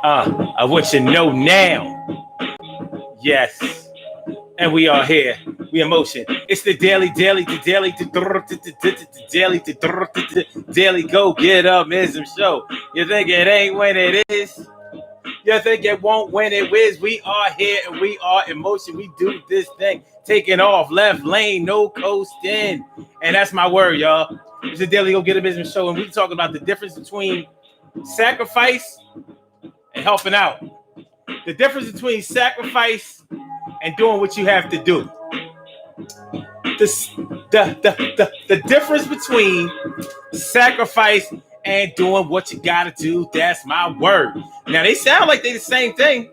Of what you know now. Yes. And we are here. We in motion. It's the daily, daily go get up ism show. You think it ain't when it is? You think it won't when it is? We are here and we are in motion. We do this thing. Taking off left lane, no coasting. And that's my word, y'all. It's the daily go get up ism show. And we talk about the difference between sacrifice and helping out. The difference between sacrifice and doing what you have to do. The difference between sacrifice and doing what you gotta do. That's my word. Now they sound like they the same thing.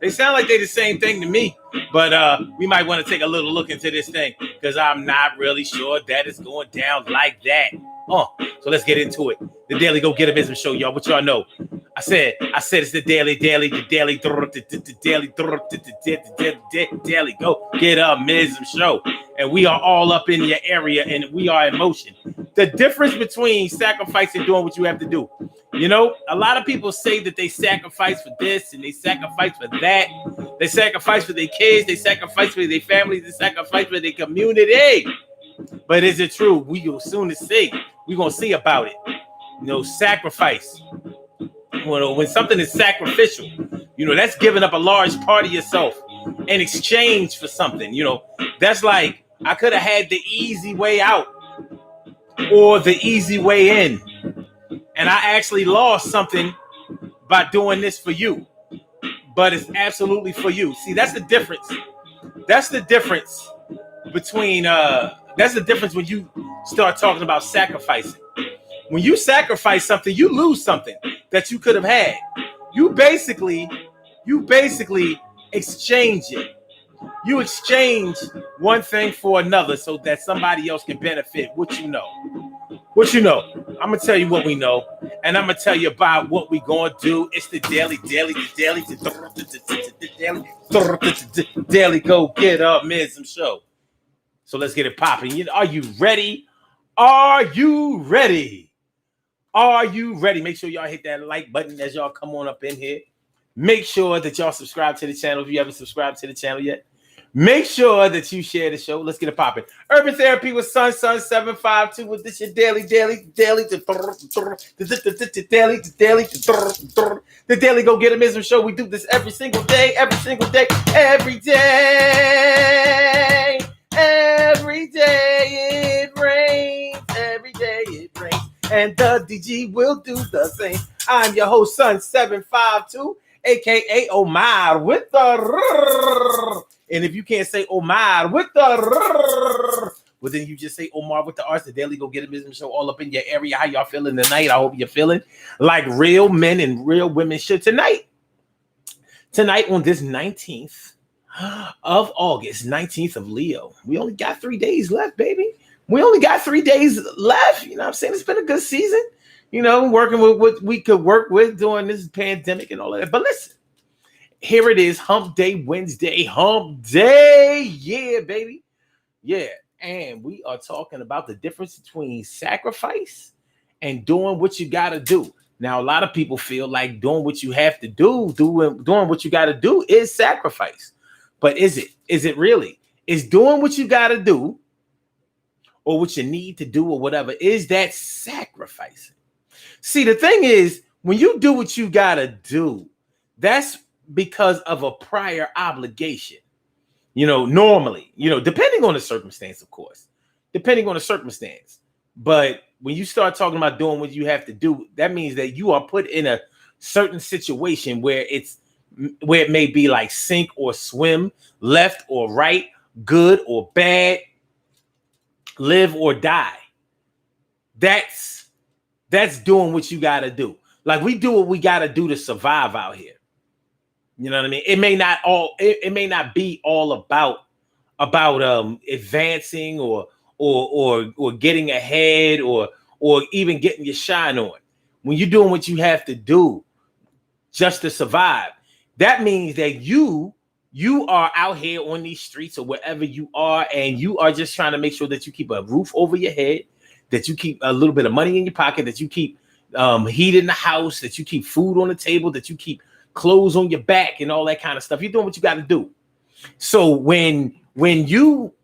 They sound like they the same thing to me. But we might want to take a little look into this thing because I'm not really sure that it's going down like that. So let's get into it. The Daily Go Get a Business Show, y'all. What y'all know? I said it's the daily go get a Mism show, and we are all up in your area, and we are in motion. The difference between sacrifice and doing what you have to do. You know, a lot of people say that they sacrifice for this and they sacrifice for that. They sacrifice for their kids, they sacrifice for their families, they sacrifice for their community. But is it true? We will soon see. We're gonna see about it. You know, sacrifice. When something is sacrificial, you know, that's giving up a large part of yourself in exchange for something. You know, that's like I could have had the easy way out or the easy way in, and I actually lost something by doing this for you, but it's absolutely for you. See, that's the difference. That's the difference between that's the difference when you start talking about sacrificing. When you sacrifice something, you lose something that you could have had. You basically exchange it. You exchange one thing for another so that somebody else can benefit. What you know? I'm gonna tell you what we know, and I'm gonna tell you about what we gonna do. It's the daily go get up Mism show. So let's get it popping. Are you ready? Are you ready? Are you ready? Make sure y'all hit that like button as y'all come on up in here. Make sure that y'all subscribe to the channel if you haven't subscribed to the channel yet. Make sure that you share the show. Let's get it popping. Urban Therapy with Sun 752 with this your daily, the daily go get a Mism show. We do this every single day. Every day it rains. Every day it rains. And the DG will do the same. I'm your host, Sun 752, aka Omar with the. And if you can't say Omar with the, well then you just say Omar with the R's. The Daily Go Get a Business Show all up in your area. How y'all feeling tonight? I hope you're feeling like real men and real women should tonight. Tonight on this 19th of August, 19th of Leo. We only got 3 days left, baby. We only got 3 days left. You know what I'm saying? It's been a good season. You know, working with what we could work with during this pandemic and all of that. But listen, here it is, Hump Day Wednesday. Hump Day. Yeah, baby. Yeah. And we are talking about the difference between sacrifice and doing what you got to do. Now, a lot of people feel like doing what you have to do, doing what you got to do is sacrifice. But is it? Is it really? Is doing what you got to do or what you need to do or whatever, is that sacrificing? See, the thing is, when you do what you got to do, that's because of a prior obligation. You know, normally, you know, depending on the circumstance, of course, depending on the circumstance. But when you start talking about doing what you have to do, that means that you are put in a certain situation where it may be like sink or swim, left or right, good or bad, live or die. That's doing what you got to do. Like we do what we got to do to survive out here. You know what I mean? It may not be all about advancing or getting ahead or even getting your shine on. When you're doing what you have to do just to survive, that means that you are out here on these streets or wherever you are, and you are just trying to make sure that you keep a roof over your head, that you keep a little bit of money in your pocket, that you keep heat in the house, that you keep food on the table, that you keep clothes on your back and all that kind of stuff. You're doing what you got to do. So when you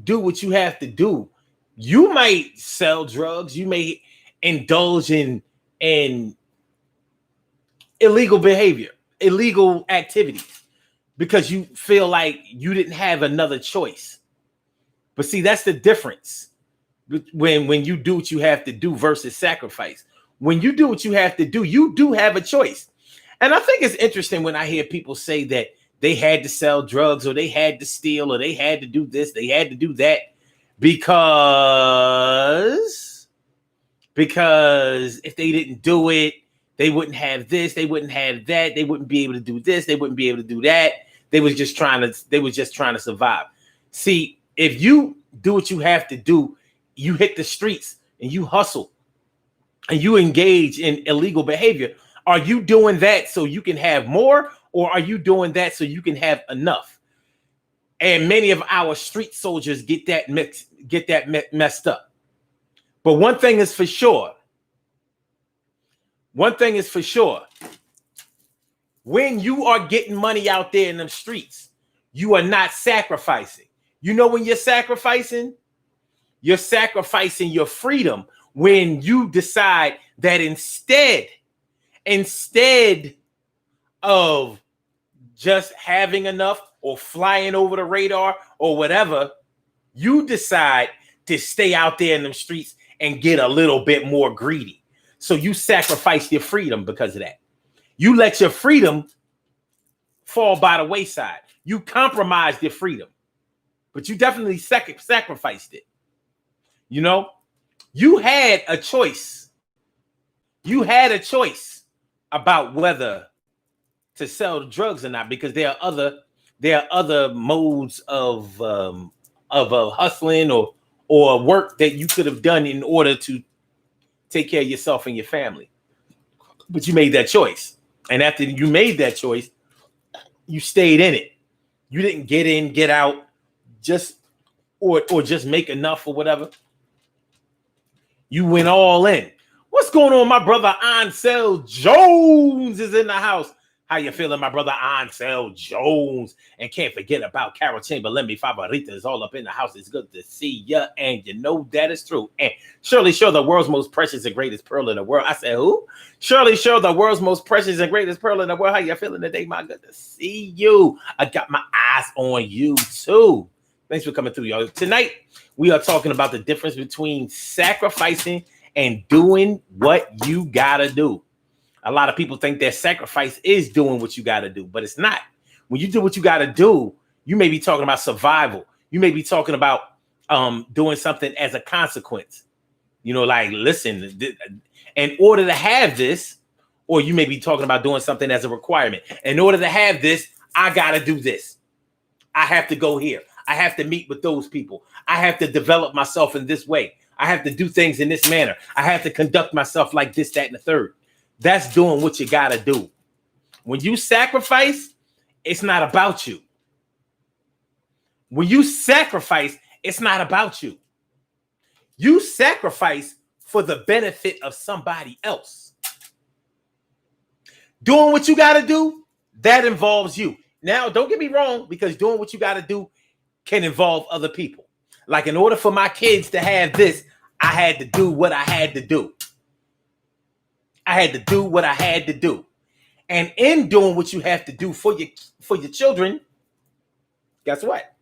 do what you have to do, you might sell drugs, you may indulge in illegal behavior, illegal activities, because you feel like you didn't have another choice. But see, that's the difference when you do what you have to do versus sacrifice. When you do what you have to do, you do have a choice. And I think it's interesting when I hear people say that they had to sell drugs or they had to steal or they had to do this, they had to do that because if they didn't do it, they wouldn't have this, they wouldn't have that, they wouldn't be able to do this, they wouldn't be able to do that. They was just trying to survive. See, if you do what you have to do, you hit the streets and you hustle and you engage in illegal behavior. Are you doing that so you can have more, or are you doing that so you can have enough? And many of our street soldiers get that messed up. But one thing is for sure. When you are getting money out there in them streets, you are not sacrificing. You know when you're sacrificing? You're sacrificing your freedom when you decide that instead of just having enough or flying over the radar or whatever, you decide to stay out there in them streets and get a little bit more greedy. So you sacrifice your freedom because of that. You let your freedom fall by the wayside. You compromised your freedom, but you definitely sacrificed it. You know, you had a choice. You had a choice about whether to sell drugs or not, because there are other modes of hustling or work that you could have done in order to take care of yourself and your family. But you made that choice. And after you made that choice, you stayed in it. You didn't get in, get out, or just make enough or whatever. You went all in. What's going on? My brother Ansel Jones is in the house. How you feeling, my brother Ansel Jones? And can't forget about Carol Chamberlain. Mi favorita is all up in the house. It's good to see ya, and you know that is true. And Shirley Shaw, the world's most precious and greatest pearl in the world. I said, who? Shirley Shaw, the world's most precious and greatest pearl in the world. How you feeling today, my? Good to see you. I got my eyes on you too. Thanks for coming through, y'all. Tonight, we are talking about the difference between sacrificing and doing what you gotta do. A lot of people think that sacrifice is doing what you got to do, but it's not. When you do what you got to do, you may be talking about survival. You may be talking about doing something as a consequence. You know, like, listen, in order to have this, or you may be talking about doing something as a requirement. In order to have this, I got to do this. I have to go here. I have to meet with those people. I have to develop myself in this way. I have to do things in this manner. I have to conduct myself like this, that, and the third. That's doing what you got to do. When you sacrifice, it's not about you. When you sacrifice, it's not about you. You sacrifice for the benefit of somebody else. Doing what you got to do, that involves you. Now, don't get me wrong, because doing what you got to do can involve other people. Like, in order for my kids to have this, I had to do what I had to do. I had to do what I had to do. And in doing what you have to do for your children, guess what?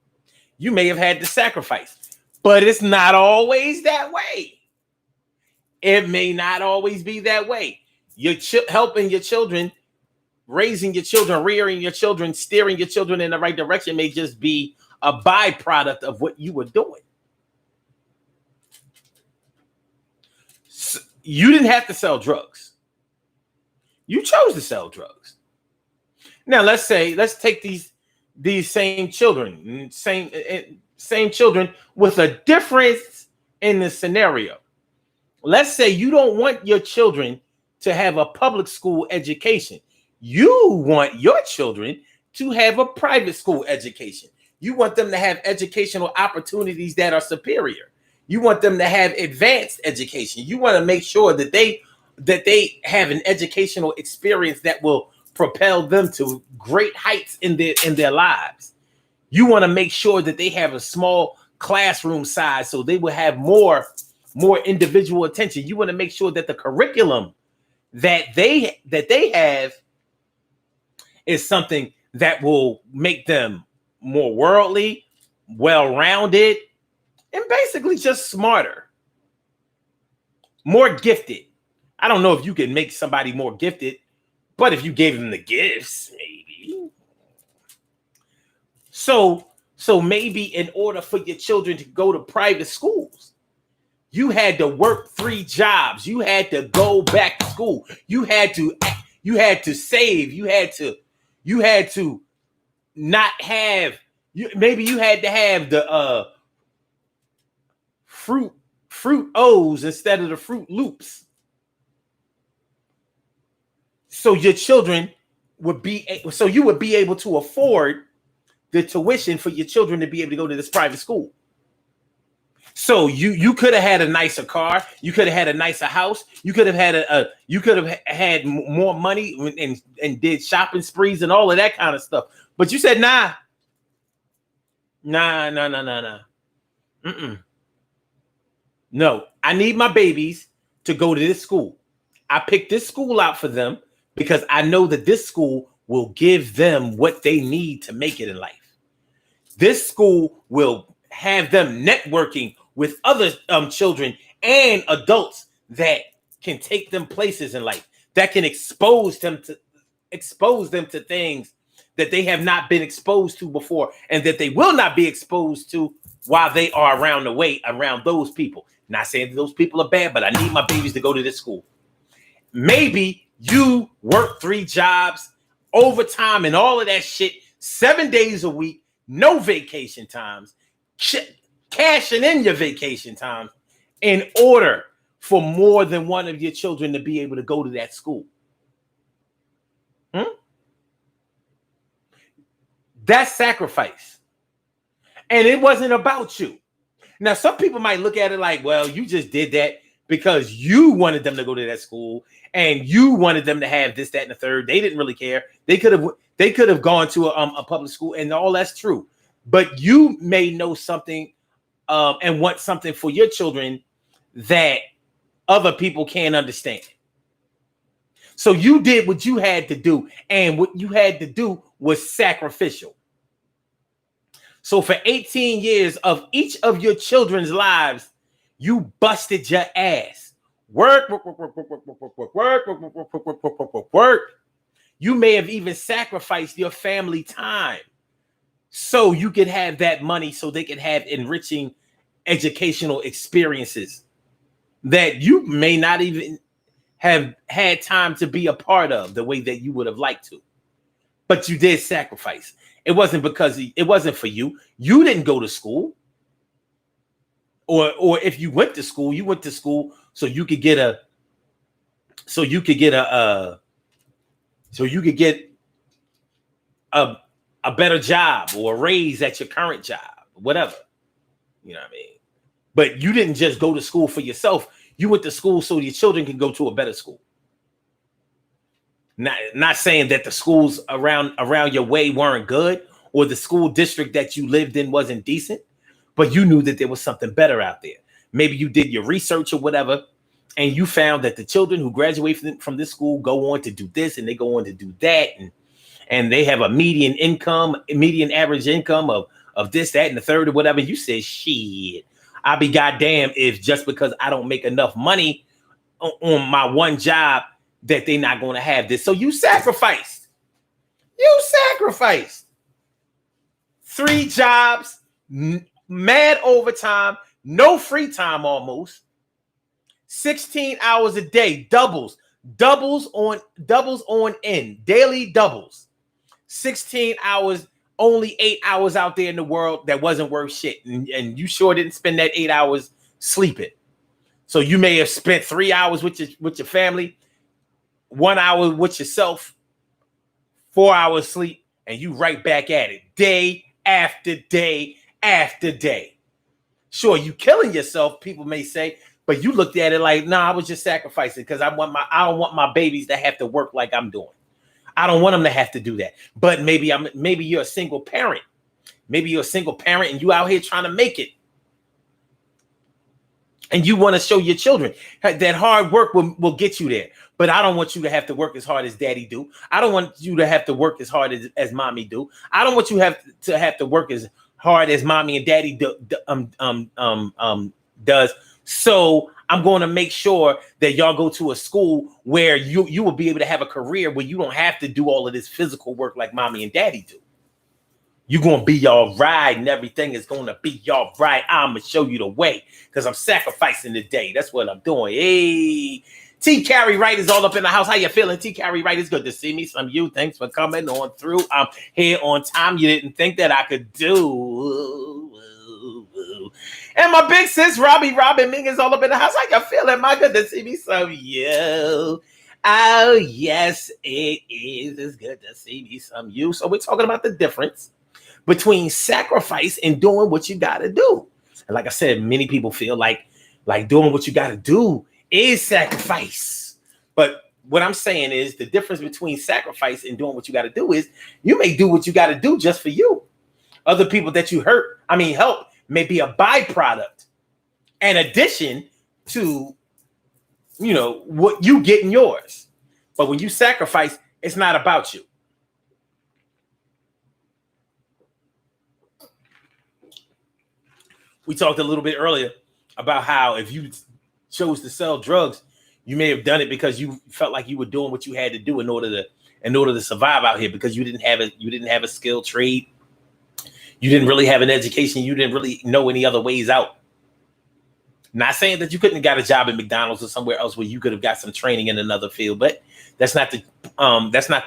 You may have had to sacrifice, but it's not always that way. It may not always be that way. You're helping your children, raising your children, rearing your children, steering your children in the right direction may just be a byproduct of what you were doing. So you didn't have to sell drugs. You chose to sell drugs. Now, let's take these same children, same children with a difference in the scenario. Let's say you don't want your children to have a public school education. You want your children to have a private school education. You want them to have educational opportunities that are superior. You want them to have advanced education. You want to make sure that they that they have an educational experience that will propel them to great heights in their lives. You want to make sure that they have a small classroom size so they will have more individual attention. You want to make sure that the curriculum that they have is something that will make them more worldly, well-rounded, and basically just smarter, more gifted. I don't know if you can make somebody more gifted, but if you gave them the gifts, maybe. So maybe in order for your children to go to private schools, you had to work 3 jobs. You had to go back to school. You had to save. You had to not have. Maybe you had to have the fruit O's instead of the Fruit Loops. So your children would be. So you would be able to afford the tuition for your children to be able to go to this private school. So you could have had a nicer car, you could have had a nicer house, you could have had more money and did shopping sprees and all of that kind of stuff. But you said nah. No, I need my babies to go to this school. I picked this school out for them because I know that this school will give them what they need to make it in life. This school will have them networking with other children and adults that can take them places in life, that can expose them to things that they have not been exposed to before and that they will not be exposed to while they are around those people. Not saying that those people are bad, but I need my babies to go to this school. Maybe you work 3 jobs, overtime and all of that shit, 7 days a week, no vacation times, cashing in your vacation time in order for more than one of your children to be able to go to that school. That's sacrifice. And it wasn't about you. Now, some people might look at it like, well, you just did that because you wanted them to go to that school and you wanted them to have this, that, and the third. They didn't really care. They could have gone to a public school, and all that's true. But you may know something and want something for your children that other people can't understand. So you did what you had to do, and what you had to do was sacrificial. So for 18 years of each of your children's lives, you busted your ass. Work. You may have even sacrificed your family time so you could have that money so they could have enriching educational experiences that you may not even have had time to be a part of the way that you would have liked to. But you did sacrifice. It wasn't because it wasn't for you. You didn't go to school. Or if you went to school, you went to school so you could get a better job or a raise at your current job, whatever. You know what I mean? But you didn't just go to school for yourself. You went to school so your children can go to a better school. Not saying that the schools around your way weren't good or the school district that you lived in wasn't decent, but you knew that there was something better out there. Maybe you did your research or whatever, and you found that the children who graduate from this school go on to do this and they go on to do that, and they have a median average income of this, that, and the third or whatever. You say, shit, I'll be goddamn if just because I don't make enough money on my one job that they're not going to have this. So you sacrificed. 3 jobs, mad overtime, no free time almost. 16 hours a day, doubles on end, daily doubles. 16 hours, only 8 hours out there in the world that wasn't worth shit. And you sure didn't spend that 8 hours sleeping. So you may have spent 3 hours with your family, 1 hour with yourself, 4 hours sleep, and you right back at it day after day after day. Sure, you killing yourself, people may say, But you looked at it like, nah, I was just sacrificing because I don't want my babies to have to work like I'm doing. I don't want them to have to do that. But maybe you're a single parent. Maybe you're a single parent and you out here trying to make it. And you want to show your children that hard work will get you there. But I don't want you to have to work as hard as daddy do. I don't want you to have to work as hard as mommy do. I don't want you to have to work as hard as mommy and daddy does. So I'm going to make sure that y'all go to a school where you will be able to have a career where you don't have to do all of this physical work like mommy and daddy do. You're going to be y'all right and everything is going to be y'all right. I'm going to show you the way because I'm sacrificing the day. That's what I'm doing. Hey, T. Carrie Wright is all up in the house. How you feeling, T. Carrie Wright? It's good to see me. Some of you, thanks for coming on through. I'm here on time. You didn't think that I could do. And my big sis, Robin Ming is all up in the house. How you feeling? My good to see me. Some of you. Oh, yes, it is. It's good to see me. Some of you. So we're talking about the difference between sacrifice and doing what you got to do. And like I said, many people feel like doing what you got to do is sacrifice. But what I'm saying is the difference between sacrifice and doing what you got to do is you may do what you got to do just for you. Other people that you help may be a byproduct, an addition to, what you get in yours. But when you sacrifice, it's not about you. We talked a little bit earlier about how if you chose to sell drugs, you may have done it because you felt like you were doing what you had to do in order to survive out here because you didn't have a skilled trade. You didn't really have an education. You didn't really know any other ways out. Not saying that you couldn't have got a job at McDonald's or somewhere else where you could have got some training in another field, but that's not the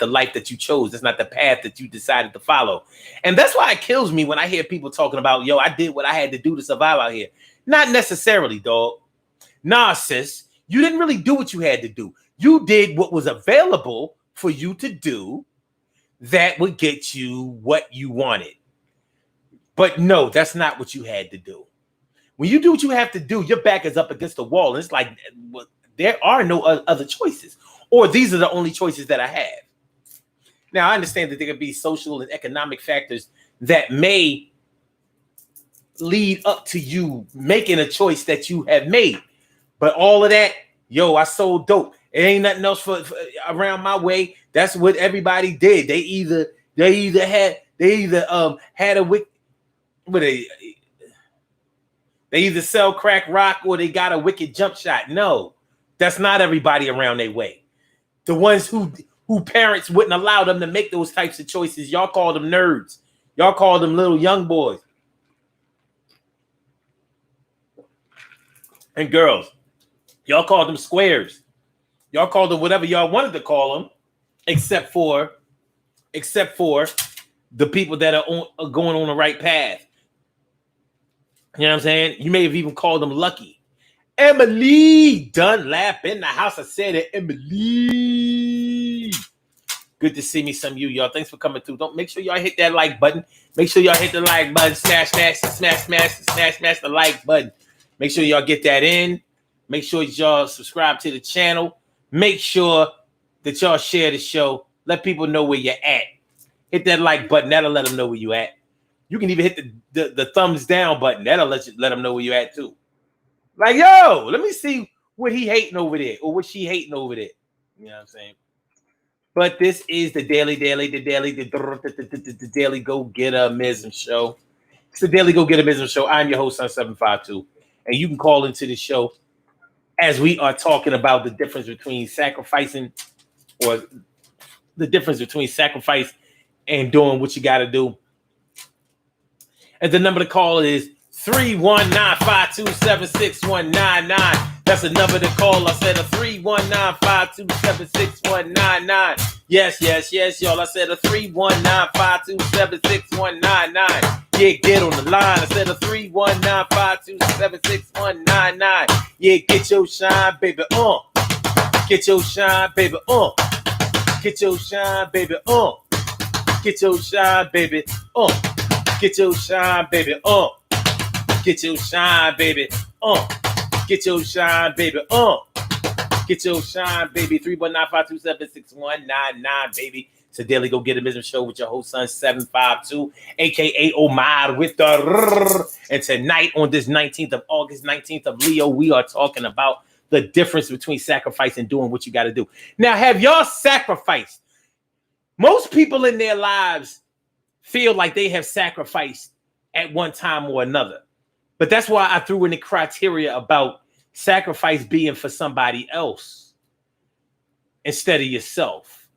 life that you chose. That's not the path that you decided to follow. And that's why it kills me when I hear people talking about, yo, I did what I had to do to survive out here. Not necessarily, dog. Nah, sis, you didn't really do what you had to do. You did what was available for you to do that would get you what you wanted. But no, that's not what you had to do. When you do what you have to do, your back is up against the wall. And it's like, there are no other choices. Or these are the only choices that I have. Now, I understand that there could be social and economic factors that may lead up to you making a choice that you have made. But all of that, yo, I sold dope. It ain't nothing else for around my way. That's what everybody did. They either had a wick. They either sell crack rock or they got a wicked jump shot. No, that's not everybody around their way. The ones who parents wouldn't allow them to make those types of choices, y'all call them nerds. Y'all call them little young boys and girls. Y'all call them squares. Y'all call them whatever y'all wanted to call them, except for the people that are going on the right path. You know what I'm saying? You may have even called them lucky. Emily Dunlap in the house. I said it, Emily. Good to see me, some of you, y'all. Thanks for coming through. Don't make sure y'all hit that like button. Make sure y'all hit the like button. Smash the like button. Make sure y'all get that in. Make sure y'all subscribe to the channel. Make sure that y'all share the show. Let people know where you're at. Hit that like button. That'll let them know where you at. You can even hit the thumbs down button. That'll let them know where you at too. Like, yo, let me see what he hating over there or what she hating over there. You know what I'm saying? But this is the Daily Go Getter-mism Show. It's the Daily Go Getter-mism Show. I'm your host, Sun752. And you can call into the show as we are talking about the difference between sacrifice and doing what you got to do. And the number to call is 319-527-6199. That's the number to call. I said a 319-527-6199. Yes, y'all. I said a 319-527-6199. Yeah, get on the line. I said a 319-527-6199. Yeah, get your shine, baby, Get your shine, baby, Get your shine, baby, Get your shine, baby, Get your shine, baby, Get your shine, baby, Get your shine, baby. Get your shine, baby. 319-527-6199, baby. It's a daily go get a business show with your host, son 752, aka Omar with the rrr. And tonight on this 19th of August, 19th of Leo, we are talking about the difference between sacrifice and doing what you got to do. Now, have y'all sacrificed? Most people in their lives feel like they have sacrificed at one time or another. But that's why I threw in the criteria about sacrifice being for somebody else instead of yourself.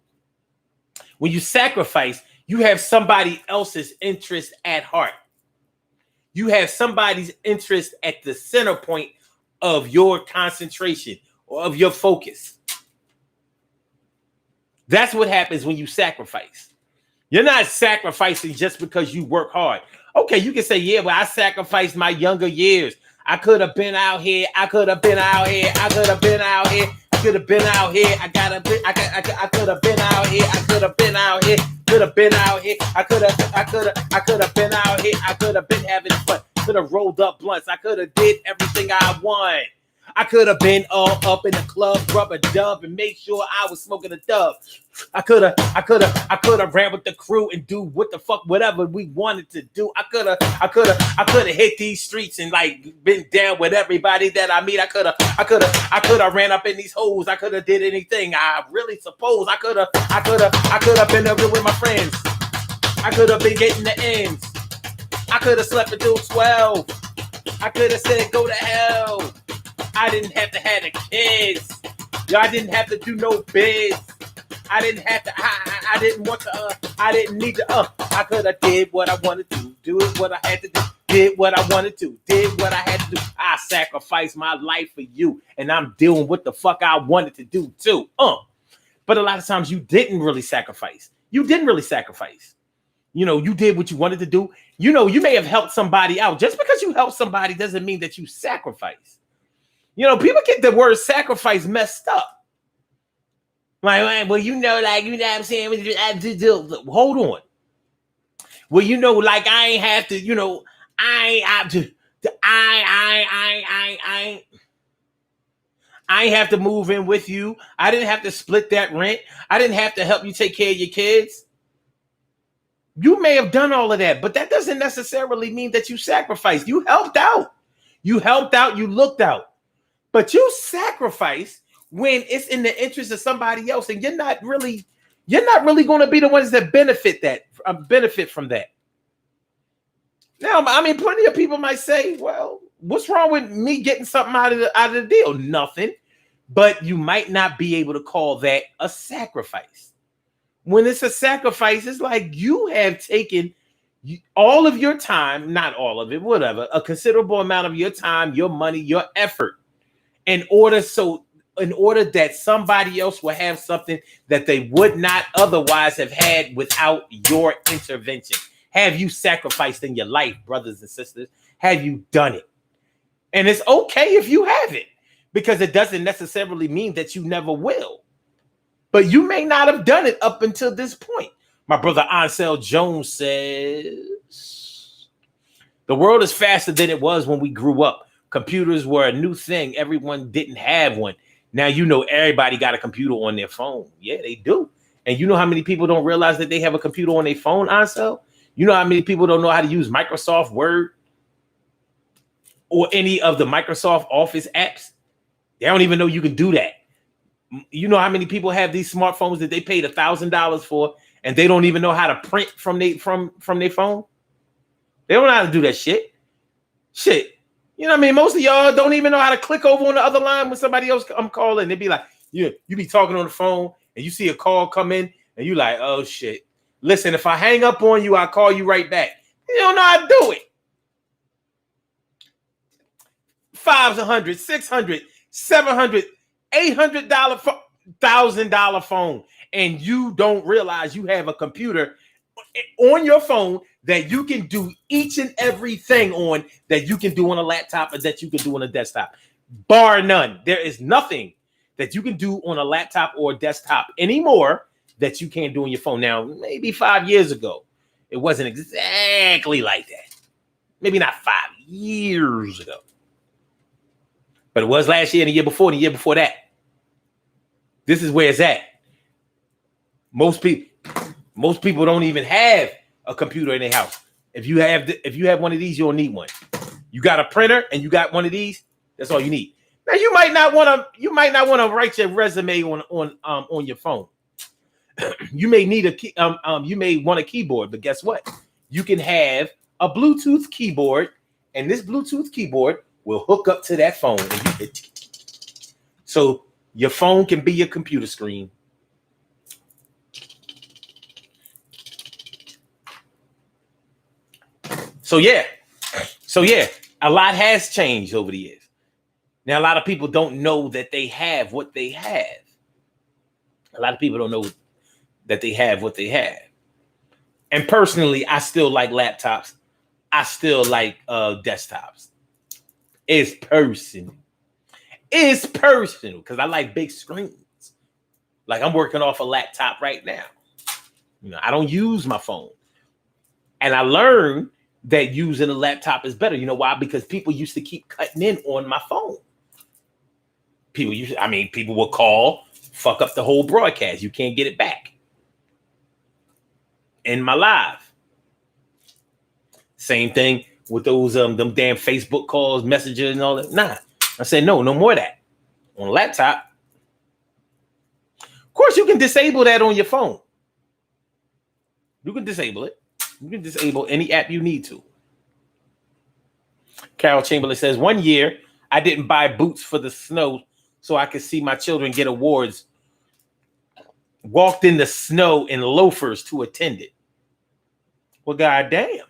When you sacrifice, you have somebody else's interest at heart. You have somebody's interest at the center point of your concentration or of your focus. That's what happens when you sacrifice. You're not sacrificing just because you work hard. Okay, you can say, yeah, but I sacrificed my younger years. I could have been out here. I could have been out here. I could have been out here. I could have been out here. I could have been out here. I could have been out here. Could have been out here. I could have been out here. I could have been having fun. Could have rolled up blunts. I could have did everything I want. I could have been all up in the club, rub a dub, and make sure I was smoking a dub. I could have ran with the crew and do what the fuck, whatever we wanted to do. I could have hit these streets and like been down with everybody that I meet. I could have ran up in these hoes. I could have did anything. I really suppose I could have been up with my friends. I could have been getting the ends. I could have slept until 12. I could have said go to hell. I didn't have to have the kids. I didn't have to do no biz. I didn't have to. I didn't want to. I didn't need to. I could have did what I wanted to. Do it what I had to do. Did what I wanted to. Did what I had to do. I sacrificed my life for you, and I'm doing what the fuck I wanted to do too. But a lot of times you didn't really sacrifice. You didn't really sacrifice. You know, you did what you wanted to do. You know, you may have helped somebody out. Just because you help somebody doesn't mean that you sacrifice. You know, people get the word sacrifice messed up. Like, well, you know what I'm saying? Hold on. Well, you know, like I ain't have to, you know, I ain't have to move in with you. I didn't have to split that rent. I didn't have to help you take care of your kids. You may have done all of that, but that doesn't necessarily mean that you sacrificed. You helped out. You looked out. But you sacrifice when it's in the interest of somebody else, and you're not really going to be the ones that benefit from that. Now, I mean, plenty of people might say, "Well, what's wrong with me getting something out of the deal?" Nothing. But you might not be able to call that a sacrifice. When it's a sacrifice, it's like you have taken all of your time, not all of it, whatever, a considerable amount of your time, your money, your effort, in order that somebody else will have something that they would not otherwise have had without your intervention. Have you sacrificed in your life, brothers and sisters? Have you done it? And it's okay if you haven't, because it doesn't necessarily mean that you never will. But you may not have done it up until this point. My brother Ansel Jones says, the world is faster than it was when we grew up. Computers were a new thing. Everyone didn't have one. Now, you know, everybody got a computer on their phone. Yeah, they do. And you know how many people don't realize that they have a computer on their phone, Ansel? You know how many people don't know how to use Microsoft Word or any of the Microsoft Office apps? They don't even know you can do that. You know how many people have these smartphones that they paid $1,000 for, and they don't even know how to print from their phone? They don't know how to do that shit. You know what I mean? Most of y'all don't even know how to click over on the other line when somebody else I'm calling. They'd be like, you be talking on the phone and you see a call come in and you like, oh shit. Listen, if I hang up on you, I'll call you right back. You don't know how to do it. $500, $600, $700, $800, $1,000 phone. And you don't realize you have a computer on your phone that you can do each and everything on that you can do on a laptop or that you can do on a desktop. Bar none. There is nothing that you can do on a laptop or a desktop anymore that you can't do on your phone. Now, maybe 5 years ago, it wasn't exactly like that. Maybe not 5 years ago. But it was last year and the year before that. This is where it's at. Most people don't even have a computer in their house. If you have one of these, you don't need one. You got a printer and you got one of these, that's all you need. Now you might not want to write your resume on your phone. You may need you may want a keyboard, but guess what? You can have a Bluetooth keyboard, and this Bluetooth keyboard will hook up to that phone. So your phone can be your computer screen. So yeah, a lot has changed over the years. Now, a lot of people don't know that they have what they have. A lot of people don't know that they have what they have. And personally, I still like laptops. I still like desktops. It's personal. It's personal because I like big screens. Like I'm working off a laptop right now. You know, I don't use my phone. And I learned that using a laptop is better. You know why? Because people used to keep cutting in on my phone. People will call, fuck up the whole broadcast. You can't get it back. In my live. Same thing with those them damn Facebook calls, messages, and all that. Nah. I said no more of that. On a laptop. Of course, you can disable that on your phone. You can disable it. You can disable any app you need to. Carol Chamberlain says, 1 year, I didn't buy boots for the snow so I could see my children get awards. Walked in the snow in loafers to attend it. Well, goddamn.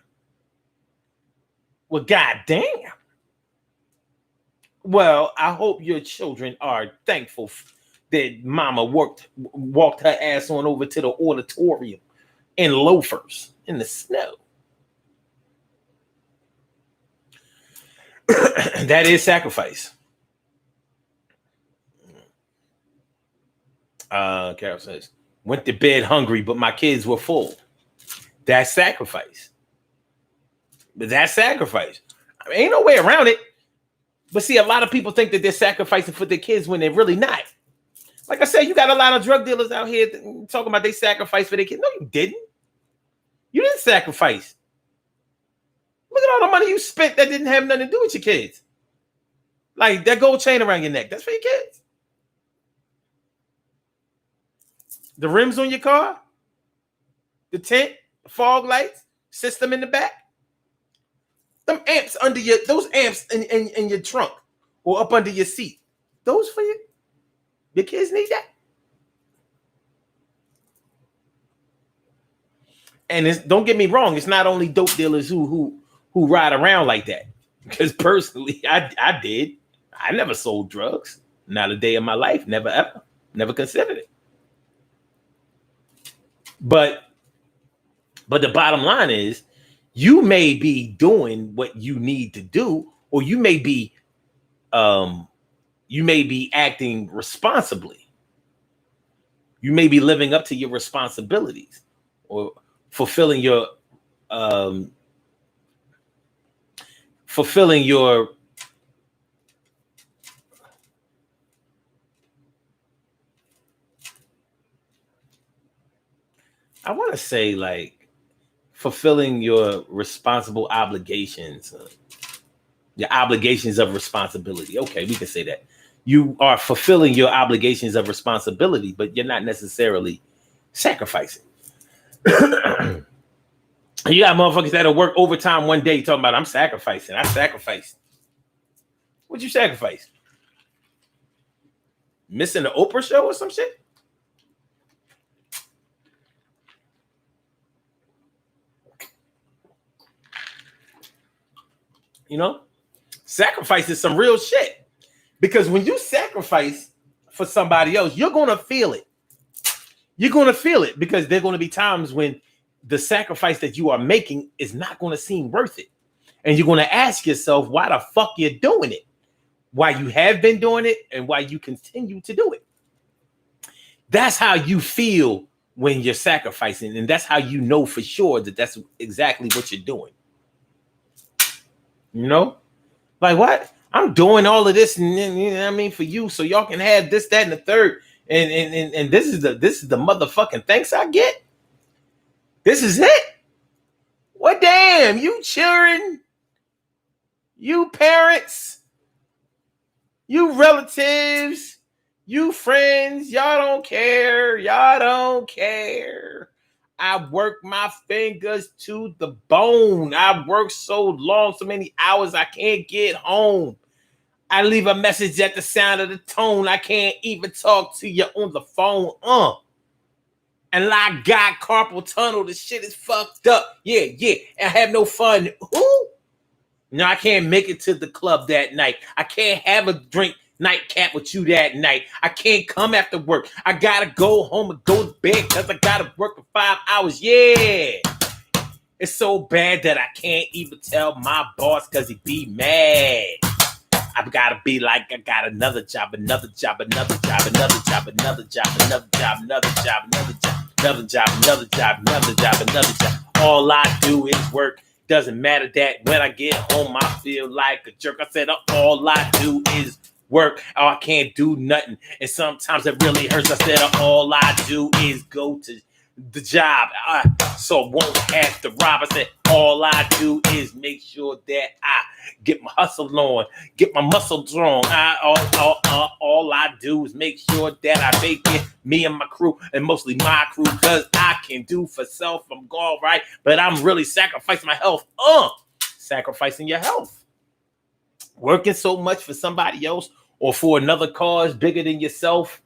Well, I hope your children are thankful that mama walked her ass on over to the auditorium in loafers in the snow. That is sacrifice. Carol says, went to bed hungry, but my kids were full. That's sacrifice. But that's sacrifice. I mean, ain't no way around it. But see, a lot of people think that they're sacrificing for their kids when they're really not. Like I said, you got a lot of drug dealers out here talking about they sacrifice for their kids. No, you didn't. You didn't sacrifice. Look at all the money you spent that didn't have nothing to do with your kids. Like that gold chain around your neck. That's for your kids. The rims on your car, the tent, the fog lights, system in the back. Them amps under those amps in your trunk or up under your seat. Those for you. Your kids need that. And don't get me wrong, it's not only dope dealers who ride around like that. Because personally, I did. I never sold drugs. Not a day in my life. Never ever. Never considered it. But the bottom line is, you may be doing what you need to do, or you may be acting responsibly. You may be living up to your responsibilities or fulfilling your I want to say like fulfilling your responsible obligations, your obligations of responsibility. Okay, we can say that. You are fulfilling your obligations of responsibility, but you're not necessarily sacrificing. You got motherfuckers that'll work overtime one day talking about, I'm sacrificing. I sacrificed. What'd you sacrifice? Missing the Oprah show or some shit? You know, sacrifice is some real shit. Because when you sacrifice for somebody else, you're going to feel it. You're going to feel it because there are going to be times when the sacrifice that you are making is not going to seem worth it. And you're going to ask yourself why the fuck you're doing it, why you have been doing it, and why you continue to do it. That's how you feel when you're sacrificing. And that's how you know for sure that that's exactly what you're doing. You know, like what? I'm doing all of this, and you know what I mean, for you, so y'all can have this, that, and the third. And this is the motherfucking thanks I get. This is it. What damn, you children, you parents, you relatives, you friends, y'all don't care. Y'all don't care. I work my fingers to the bone. I work so long, so many hours, I can't get home. I leave a message at the sound of the tone. I can't even talk to you on the phone. And I got carpal tunnel. The shit is fucked up. Yeah. I have no fun. Who? No, I can't make it to the club that night. I can't have a drink nightcap with you that night. I can't come after work. I gotta go home and go to bed because I gotta work for 5 hours. Yeah. It's so bad that I can't even tell my boss because he be mad. I've got to be like, I got another job, another job, another job, another job, another job, another job, another job, another job, another job, another job, another job, another job. All I do is work. Doesn't matter that when I get home, I feel like a jerk. I said, all I do is work. Oh, I can't do nothing. And sometimes it really hurts. I said, all I do is go to the job. So I won't have to rob. I said, all I do is make sure that I get my hustle on, get my muscle strong. All I do is make sure that I make it, me and my crew, and mostly my crew, because I can do for self. I'm all right, but I'm really sacrificing my health. Sacrificing your health. Working so much for somebody else or for another cause bigger than yourself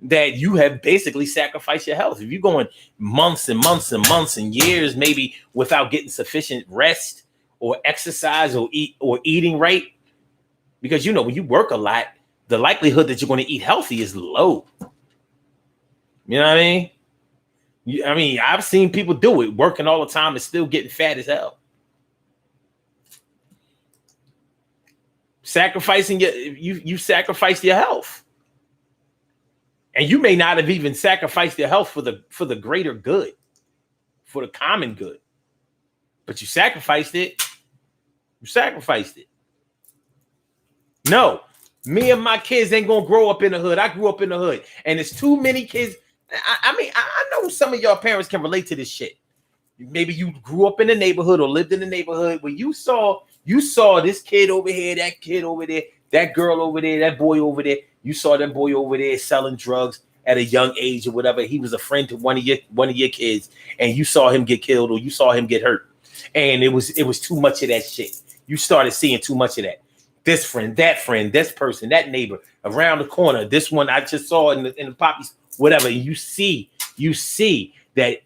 that you have basically sacrificed your health. If you're going months and months and months and years, maybe without getting sufficient rest or exercise or eating right, because you know when you work a lot, the likelihood that you're going to eat healthy is low. You know what I mean? I've seen people do it, working all the time and still getting fat as hell. Sacrificing you sacrifice your health. And you may not have even sacrificed your health for the greater good, for the common good. But you sacrificed it. You sacrificed it. No, me and my kids ain't gonna grow up in the hood. I grew up in the hood, and it's too many kids. I know some of y'all parents can relate to this shit. Maybe you grew up in the neighborhood or lived in the neighborhood where you saw this kid over here, that kid over there, that girl over there, that boy over there. You saw that boy over there selling drugs at a young age or whatever. He was a friend to one of your kids, and you saw him get killed or you saw him get hurt. And it was too much of that shit. You started seeing too much of that. This friend, this person, that neighbor, around the corner, this one I just saw in the poppies, whatever. You see that,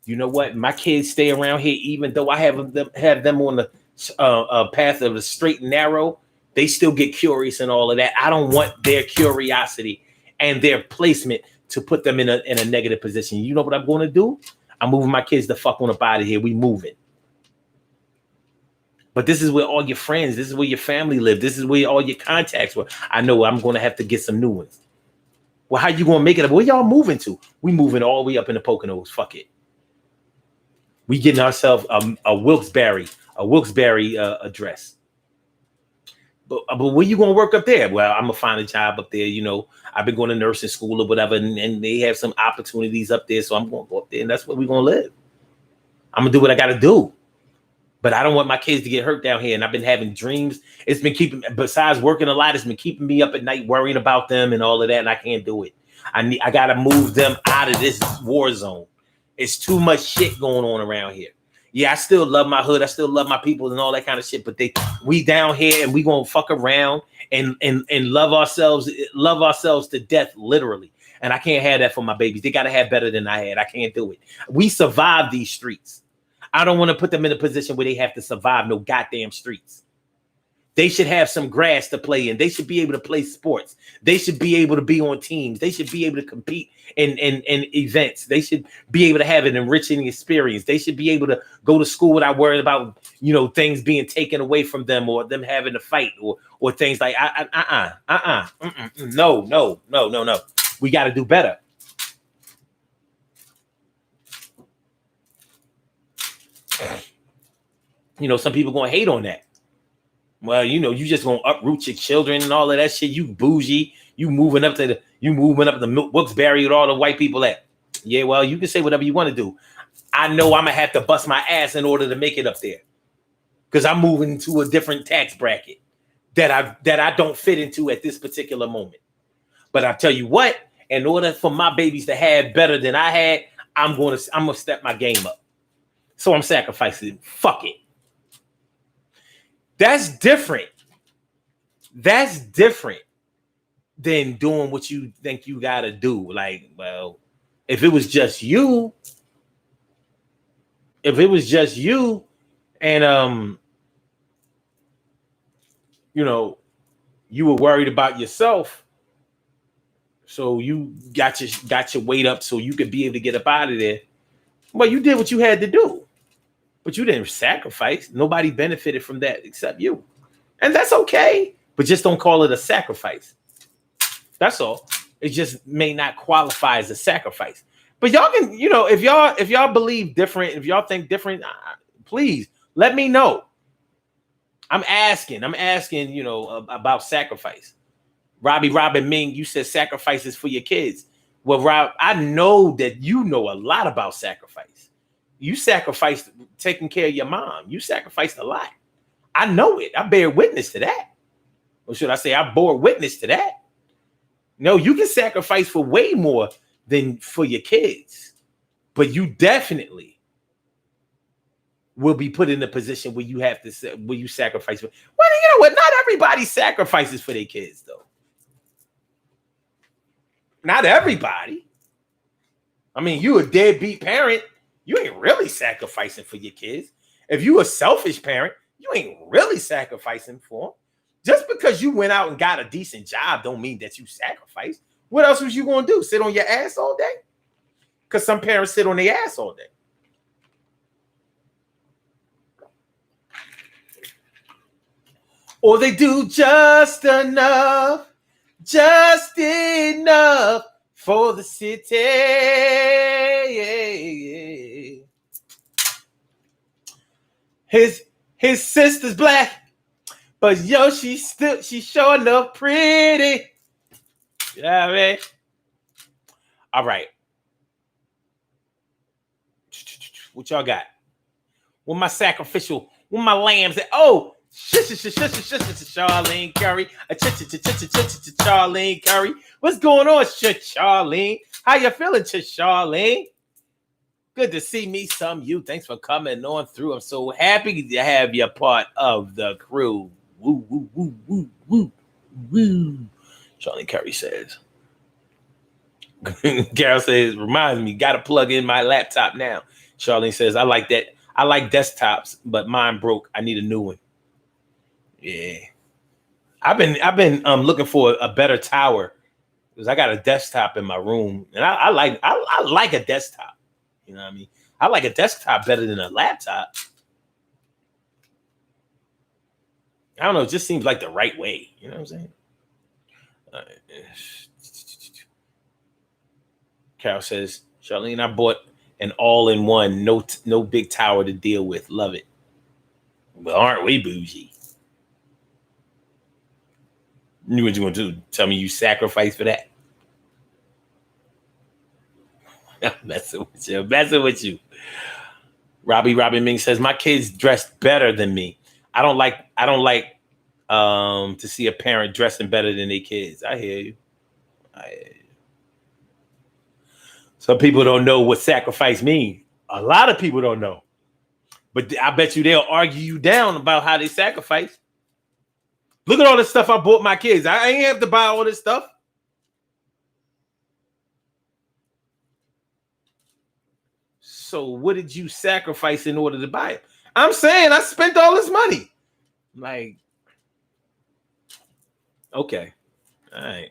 you know what, my kids stay around here, even though I have them on the path of the straight and narrow. They still get curious and all of that. I don't want their curiosity and their placement to put them in a negative position. You know what I'm going to do? I'm moving my kids the fuck on up out of here. We moving. But this is where all your friends, this is where your family live. This is where all your contacts were. I know I'm going to have to get some new ones. Well, how you going to make it up? Where y'all moving to? We moving all the way up in the Poconos. Fuck it. We getting ourselves a Wilkes-Barre address. But where you gonna work up there? Well, I'm gonna find a job up there. You know, I've been going to nursing school or whatever, and they have some opportunities up there. So I'm gonna go up there, and that's where we're gonna live. I'm gonna do what I gotta do. But I don't want my kids to get hurt down here. And I've been having dreams. It's been besides working a lot, it's been keeping me up at night worrying about them and all of that. And I can't do it. I gotta move them out of this war zone. It's too much shit going on around here. Yeah, I still love my hood. I still love my people and all that kind of shit. But we down here and we gonna fuck around and love ourselves to death, literally. And I can't have that for my babies. They gotta have better than I had. I can't do it. We survived these streets. I don't want to put them in a position where they have to survive no goddamn streets. They should have some grass to play in. They should be able to play sports. They should be able to be on teams. They should be able to compete in events. They should be able to have an enriching experience. They should be able to go to school without worrying about, you know, things being taken away from them or them having to fight or things like no. We got to do better. You know, some people going to hate on that. Well, you just gonna uproot your children and all of that shit. You bougie. You moving up to Wilkes-Barre with all the white people at. Yeah, well, you can say whatever you want to do. I know I'm gonna have to bust my ass in order to make it up there, because I'm moving into a different tax bracket that I don't fit into at this particular moment. But I tell you what, in order for my babies to have better than I had, I'm gonna step my game up. So I'm sacrificing. Fuck it. That's different. That's different than doing what you think you gotta do. Like, well, if it was just you, and you were worried about yourself, so you got your weight up so you could be able to get up out of there. Well, you did what you had to do, but you didn't sacrifice. Nobody benefited from that except you, and that's okay. But just don't call it a sacrifice. That's all. It just may not qualify as a sacrifice. But y'all can, if y'all believe different, if y'all think different, please let me know. I'm asking, about sacrifice. Robin Ming, you said sacrifices for your kids. Well, Rob, I know that you know a lot about sacrifice. You sacrificed taking care of your mom. You sacrificed a lot. I know it. I bear witness to that. Or should I say I bore witness to that? No, you can sacrifice for way more than for your kids. But you definitely will be put in a position where you have to sacrifice for. Well, you know what? Not everybody sacrifices for their kids, though. Not everybody. I mean, you a deadbeat parent, you ain't really sacrificing for your kids. If you a selfish parent, you ain't really sacrificing for them. Just because you went out and got a decent job don't mean that you sacrificed. What else was you going to do? Sit on your ass all day? Because some parents sit on their ass all day. Or they do just enough for the city. His sister's black, but yo, she's sure enough pretty. You know what I mean? All right. What y'all got? With my lambs? Oh, Charlene Curry. Charlene Curry. What's going on, Charlene? How you feeling, Charlene? Good to see me, some you. Thanks for coming on through. I'm so happy to have you part of the crew. Woo, woo, woo, woo, woo, woo. Charlene Curry says. Carol says, reminds me, got to plug in my laptop now. Charlene says, I like that. I like desktops, but mine broke. I need a new one. Yeah. I've been looking for a better tower because I got a desktop in my room, and I like a desktop. You know what I mean? I like a desktop better than a laptop. I don't know. It just seems like the right way. You know what I'm saying? Carol says, Charlene, I bought an all-in-one, no big tower to deal with. Love it. Well, aren't we bougie? What you going to do? Tell me you sacrificed for that? I'm messing with you. Robin Ming says, my kids dressed better than me. I don't like to see a parent dressing better than their kids. I hear you. Some people don't know what sacrifice means. A lot of people don't know. But I bet you they'll argue you down about how they sacrifice. Look at all the stuff I bought my kids. I ain't have to buy all this stuff. So what did you sacrifice in order to buy it? I'm saying I spent all this money. Like, okay. All right.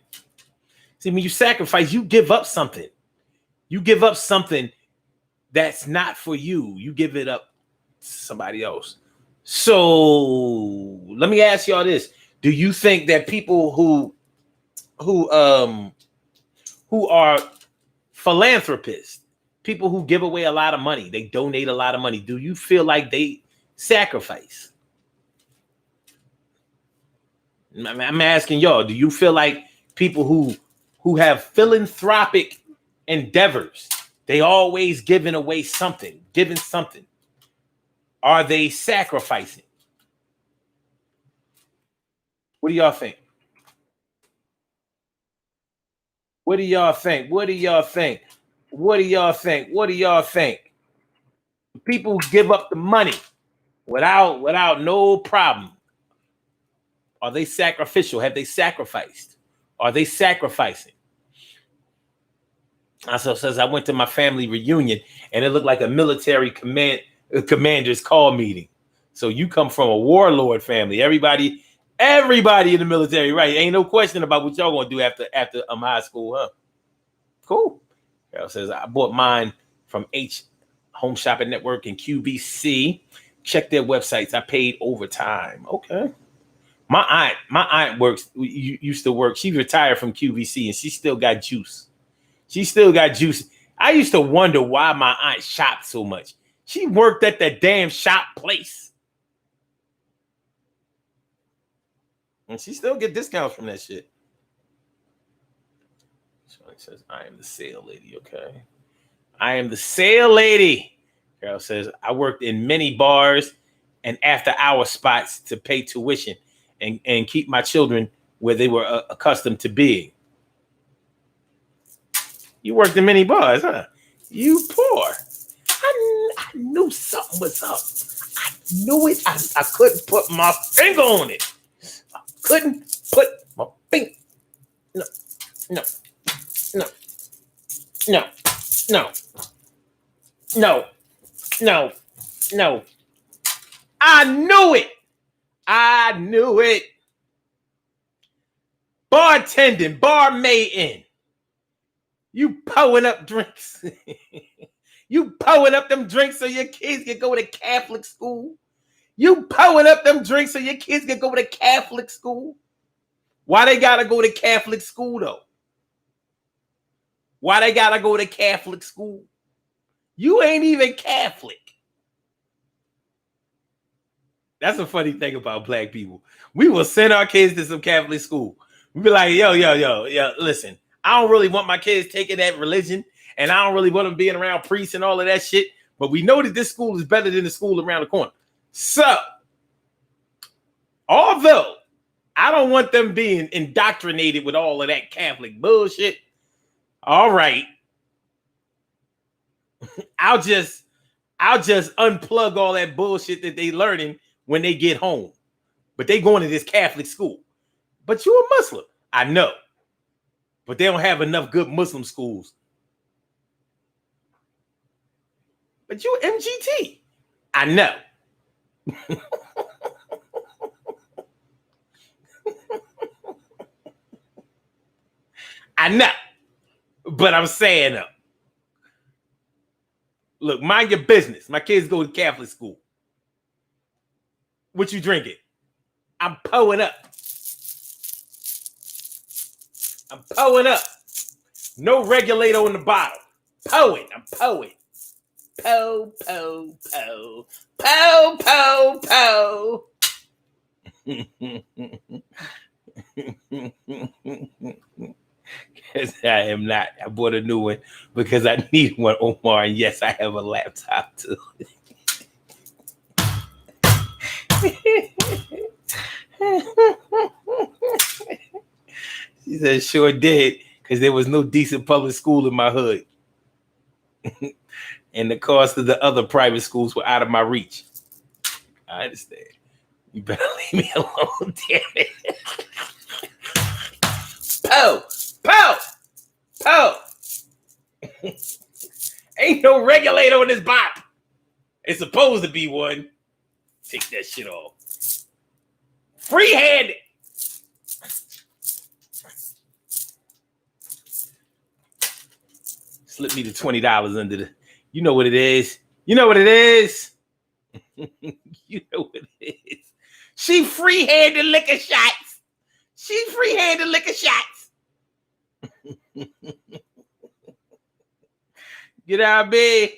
See, when you sacrifice, you give up something. You give up something that's not for you. You give it up to somebody else. So let me ask y'all this. Do you think that people who are philanthropists, people who give away a lot of money, they donate a lot of money, do you feel like they sacrifice? I'm asking y'all, do you feel like people who have philanthropic endeavors, they always giving away something, giving something? Are they sacrificing? What do y'all think? What do y'all think? What do y'all think? What do y'all think? What do y'all think? People give up the money without no problem. Are they sacrificial? Have they sacrificed? Are they sacrificing? Also says I went to my family reunion and it looked like a military commander's call meeting. So you come from a warlord family. Everybody in the military, right? Ain't no question about what y'all gonna do after high school, huh? Cool. Carol says I bought mine from H Home Shopping Network and QVC. Check their websites. I paid overtime. Okay. My aunt used to work. She retired from QVC and she still got juice. She still got juice. I used to wonder why my aunt shopped so much. She worked at that damn shop place. And she still get discounts from that shit. So it says, I am the sale lady, okay? I am the sale lady. Carol says, I worked in many bars and after-hour spots to pay tuition and keep my children where they were accustomed to being. You worked in many bars, huh? You poor. I knew something was up. I knew it. I couldn't put my finger on it. I couldn't put my finger. No. I knew it. Bartending, barmaiding. You pouring up drinks. You pouring up them drinks so your kids can go to Catholic school. You pouring up them drinks so your kids can go to Catholic school. Why they gotta go to Catholic school though? Why they gotta go to Catholic school? You ain't even Catholic. That's a funny thing about black people. We will send our kids to some Catholic school. We be like, yo, listen, I don't really want my kids taking that religion, and I don't really want them being around priests and all of that shit, but we know that this school is better than the school around the corner. So, although I don't want them being indoctrinated with all of that Catholic bullshit, all right, I'll just unplug all that bullshit that they learning when they get home. But they going to this Catholic school. But you a Muslim. I know. But they don't have enough good Muslim schools. But you MGT. I know. I know. But I'm saying though. Look, mind your business. My kids go to Catholic school. What you drinking? I'm pouring up. No regulator in the bottle. I'm pouring. Po. Yes, I am not. I bought a new one because I need one, Omar. And yes, I have a laptop too. She said, sure did, because there was no decent public school in my hood. And the cost of the other private schools were out of my reach. I understand. You better leave me alone, damn it. Po. Ain't no regulator in this bottle. It's supposed to be one. Take that shit off. Free-handed. Slip me the $20 under the. You know what it is. You know what it is. She free-handed liquor shots. You know what I mean?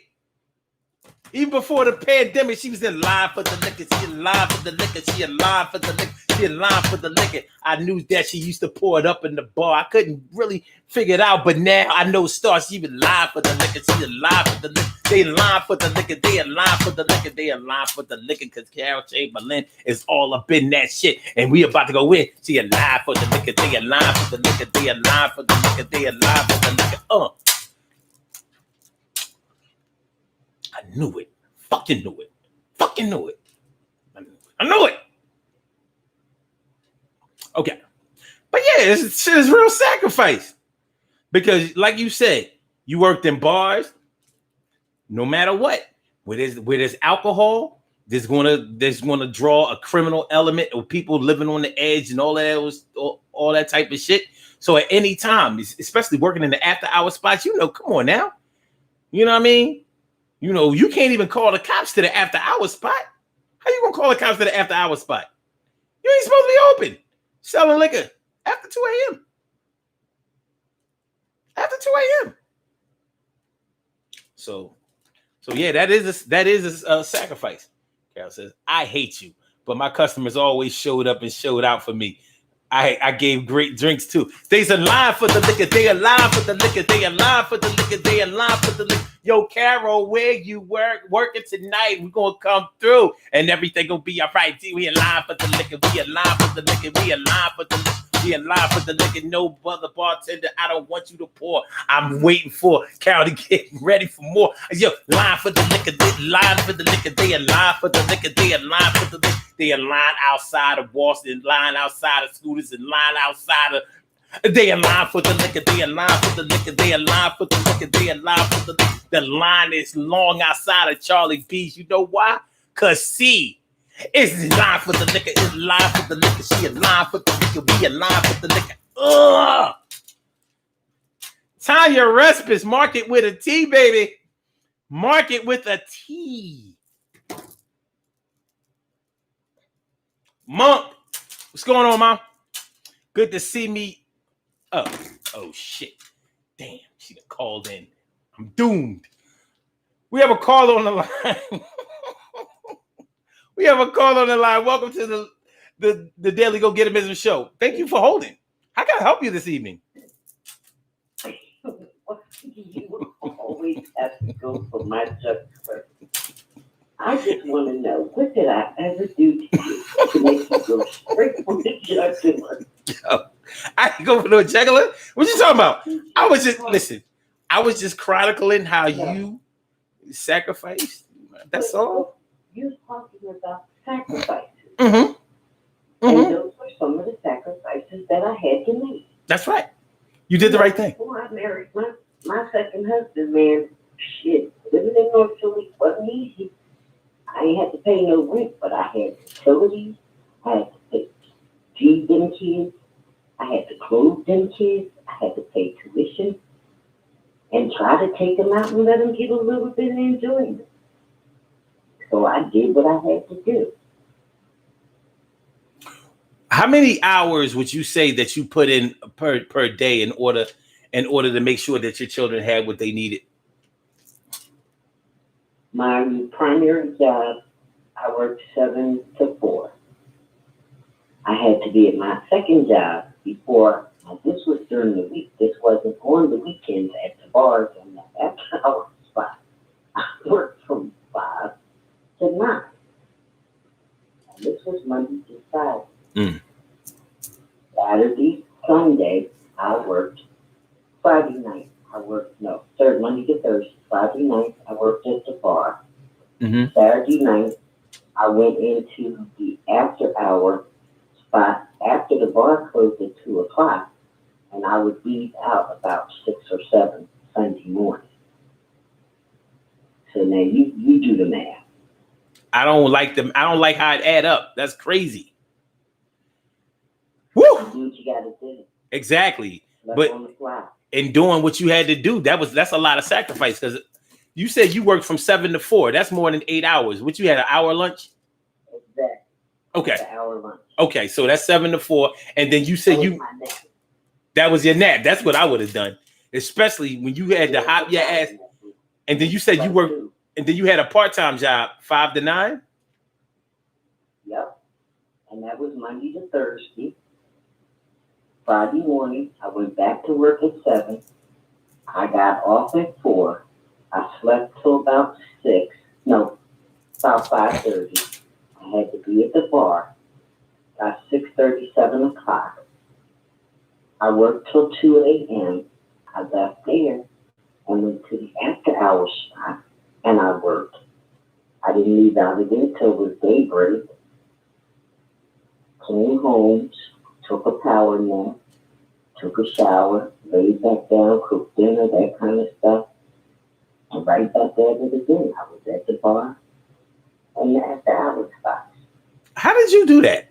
Even before the pandemic, she was in line for the liquor. She in line for the liquor. She in line for the liquor. She in line for the liquor. I knew that she used to pour it up in the bar. I couldn't really figure it out, but now I know Star. She in line for the liquor. She in line for the liquor. They in line for the liquor. They in line for the liquor. They in line for the liquor because Carol Chamberlain is all up in that shit. And we about to go in. She in line for the liquor. They in line for the liquor. They in line for the liquor. They in line for the liquor. I knew it. Fucking knew it. Fucking knew it. I knew it. Okay. But yeah, this shit is real sacrifice. Because like you said, you worked in bars, no matter what. Where there's alcohol, there's gonna draw a criminal element of people living on the edge and all that type of shit. So at any time, especially working in the after hour spots, come on now. You know what I mean? You can't even call the cops to the after hour spot. How you gonna call the cops to the after hour spot? You ain't supposed to be open selling liquor after 2 a.m. After 2 a.m. So yeah, that is a sacrifice. Carol says, I hate you, but my customers always showed up and showed out for me. I gave great drinks too. They's a line for the liquor. They a line for the liquor. They a line for the liquor. They a line for the liquor. Yo, Carol, where you working tonight? We gonna come through and everything gonna be all right. We in line for the liquor. We in line for the liquor. We in line for the liquor. We in line for the liquor. No other bartender. I don't want you to pour. I'm waiting for Carol to get ready for more. Yo, line for the liquor. They line for the liquor. They in line for the liquor. They in line for the liquor. They in line outside of Boston, line outside of Scooters, and line outside of. They in line for the liquor. They in line for the liquor. They in line for the liquor. They in line for the liquor. The line is long outside of Charlie B's. You know why? Cause C is in line for the liquor. Is in line for the liquor. She in line for the liquor. We in line for the liquor. Ugh. Tanya Respis, mark it with a T, baby. Mark it with a T. Monk, what's going on, Mom? Good to see me. Oh shit. Damn, she done called in. I'm doomed. We have a call on the line. We have a call on the line. Welcome to the Daily Go Get 'Emism show. Thank you for holding. How can I help you this evening? You always have to go for my just first. I just want to know, what did I ever do to you to make you go straight for the jugular? I didn't go for no jugular. What you talking about? I was just chronicling how you sacrificed. That's all. You're talking about sacrifices. Mm-hmm. And those were some of the sacrifices that I had to make. That's right. You did the right thing. Before I married my second husband, man, shit, living in North Philly wasn't easy. I ain't had to pay no rent, but I had utilities. I had to feed them kids. I had to clothe them kids. I had to pay tuition and try to take them out and let them get a little bit of enjoyment. So I did what I had to do. How many hours would you say that you put in per day in order to make sure that your children had what they needed? My primary job, I worked 7 to 4. I had to be at my second job before. This was during the week. This wasn't on the weekends at the bars and the after hour spot. I worked from 5 to 9. And this was Monday to Friday. Saturday, Sunday, I worked. Friday night, Monday to Thursday. Friday night, I worked at the bar. Mm-hmm. Saturday night, I went into the after hour spot after the bar closed at 2 o'clock, and I would leave out about 6 or 7 Sunday morning. So now you do the math. I don't like them. I don't like how it add up. That's crazy. Woo! You do what you gotta do. Exactly. Left but on the fly. In doing what you had to do, that's a lot of sacrifice, because you said you worked from 7 to 4. That's more than 8 hours. What, you had an hour lunch? Exactly. Okay. An hour lunch. Okay, so that's 7 to 4, and then you said that was your nap. That's what I would have done, especially when you had to hop your ass. And then you said you And then you had a part-time job, 5 to 9? Yep. And that was Monday to Thursday. Friday morning, I went back to work at 7. I got off at 4. I slept till about 6. No, about 5:30. I had to be at the bar. Got 6:30, 7 o'clock. I worked till 2 a.m. I left there and went to the after-hours spot, and I worked. I didn't leave out of there till it was daybreak. Came home, took a power nap, took a shower, laid back down, cooked dinner, that kind of stuff. And right back at it again. I was at the bar and the after-hours spot. How did you do that?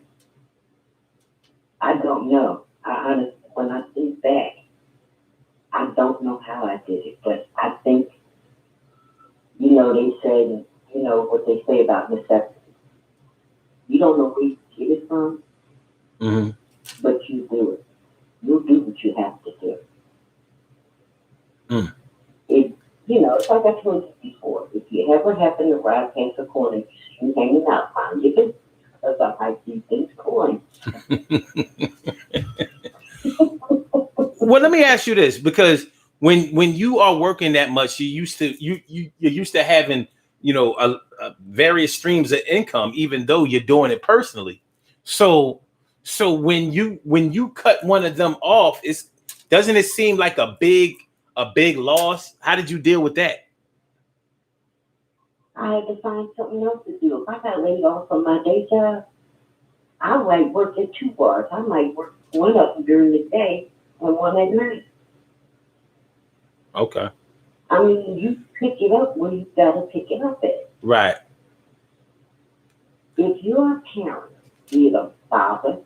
I don't know. I honestly, when I think back, I don't know how I did it, but I think, they said, what they say about necessity. You don't know where you get it from, Mm-hmm. but you do it. You do what you have to do. Mm. It's like I told you before. If you ever happen to ride past a corner, you see me hanging out, mind your business, because I might keep things going. Well, let me ask you this, because when you are working that much, you're used to having a various streams of income, even though you're doing it personally. So when you cut one of them off, doesn't it seem like a big loss? How did you deal with that? I had to find something else to do. If I got laid off from my day job, I might work at 2 bars. I might work one of them during the day and one at night. Okay. I mean, you pick it up where you gotta pick it up at. Right. If you're a parent, be it a father,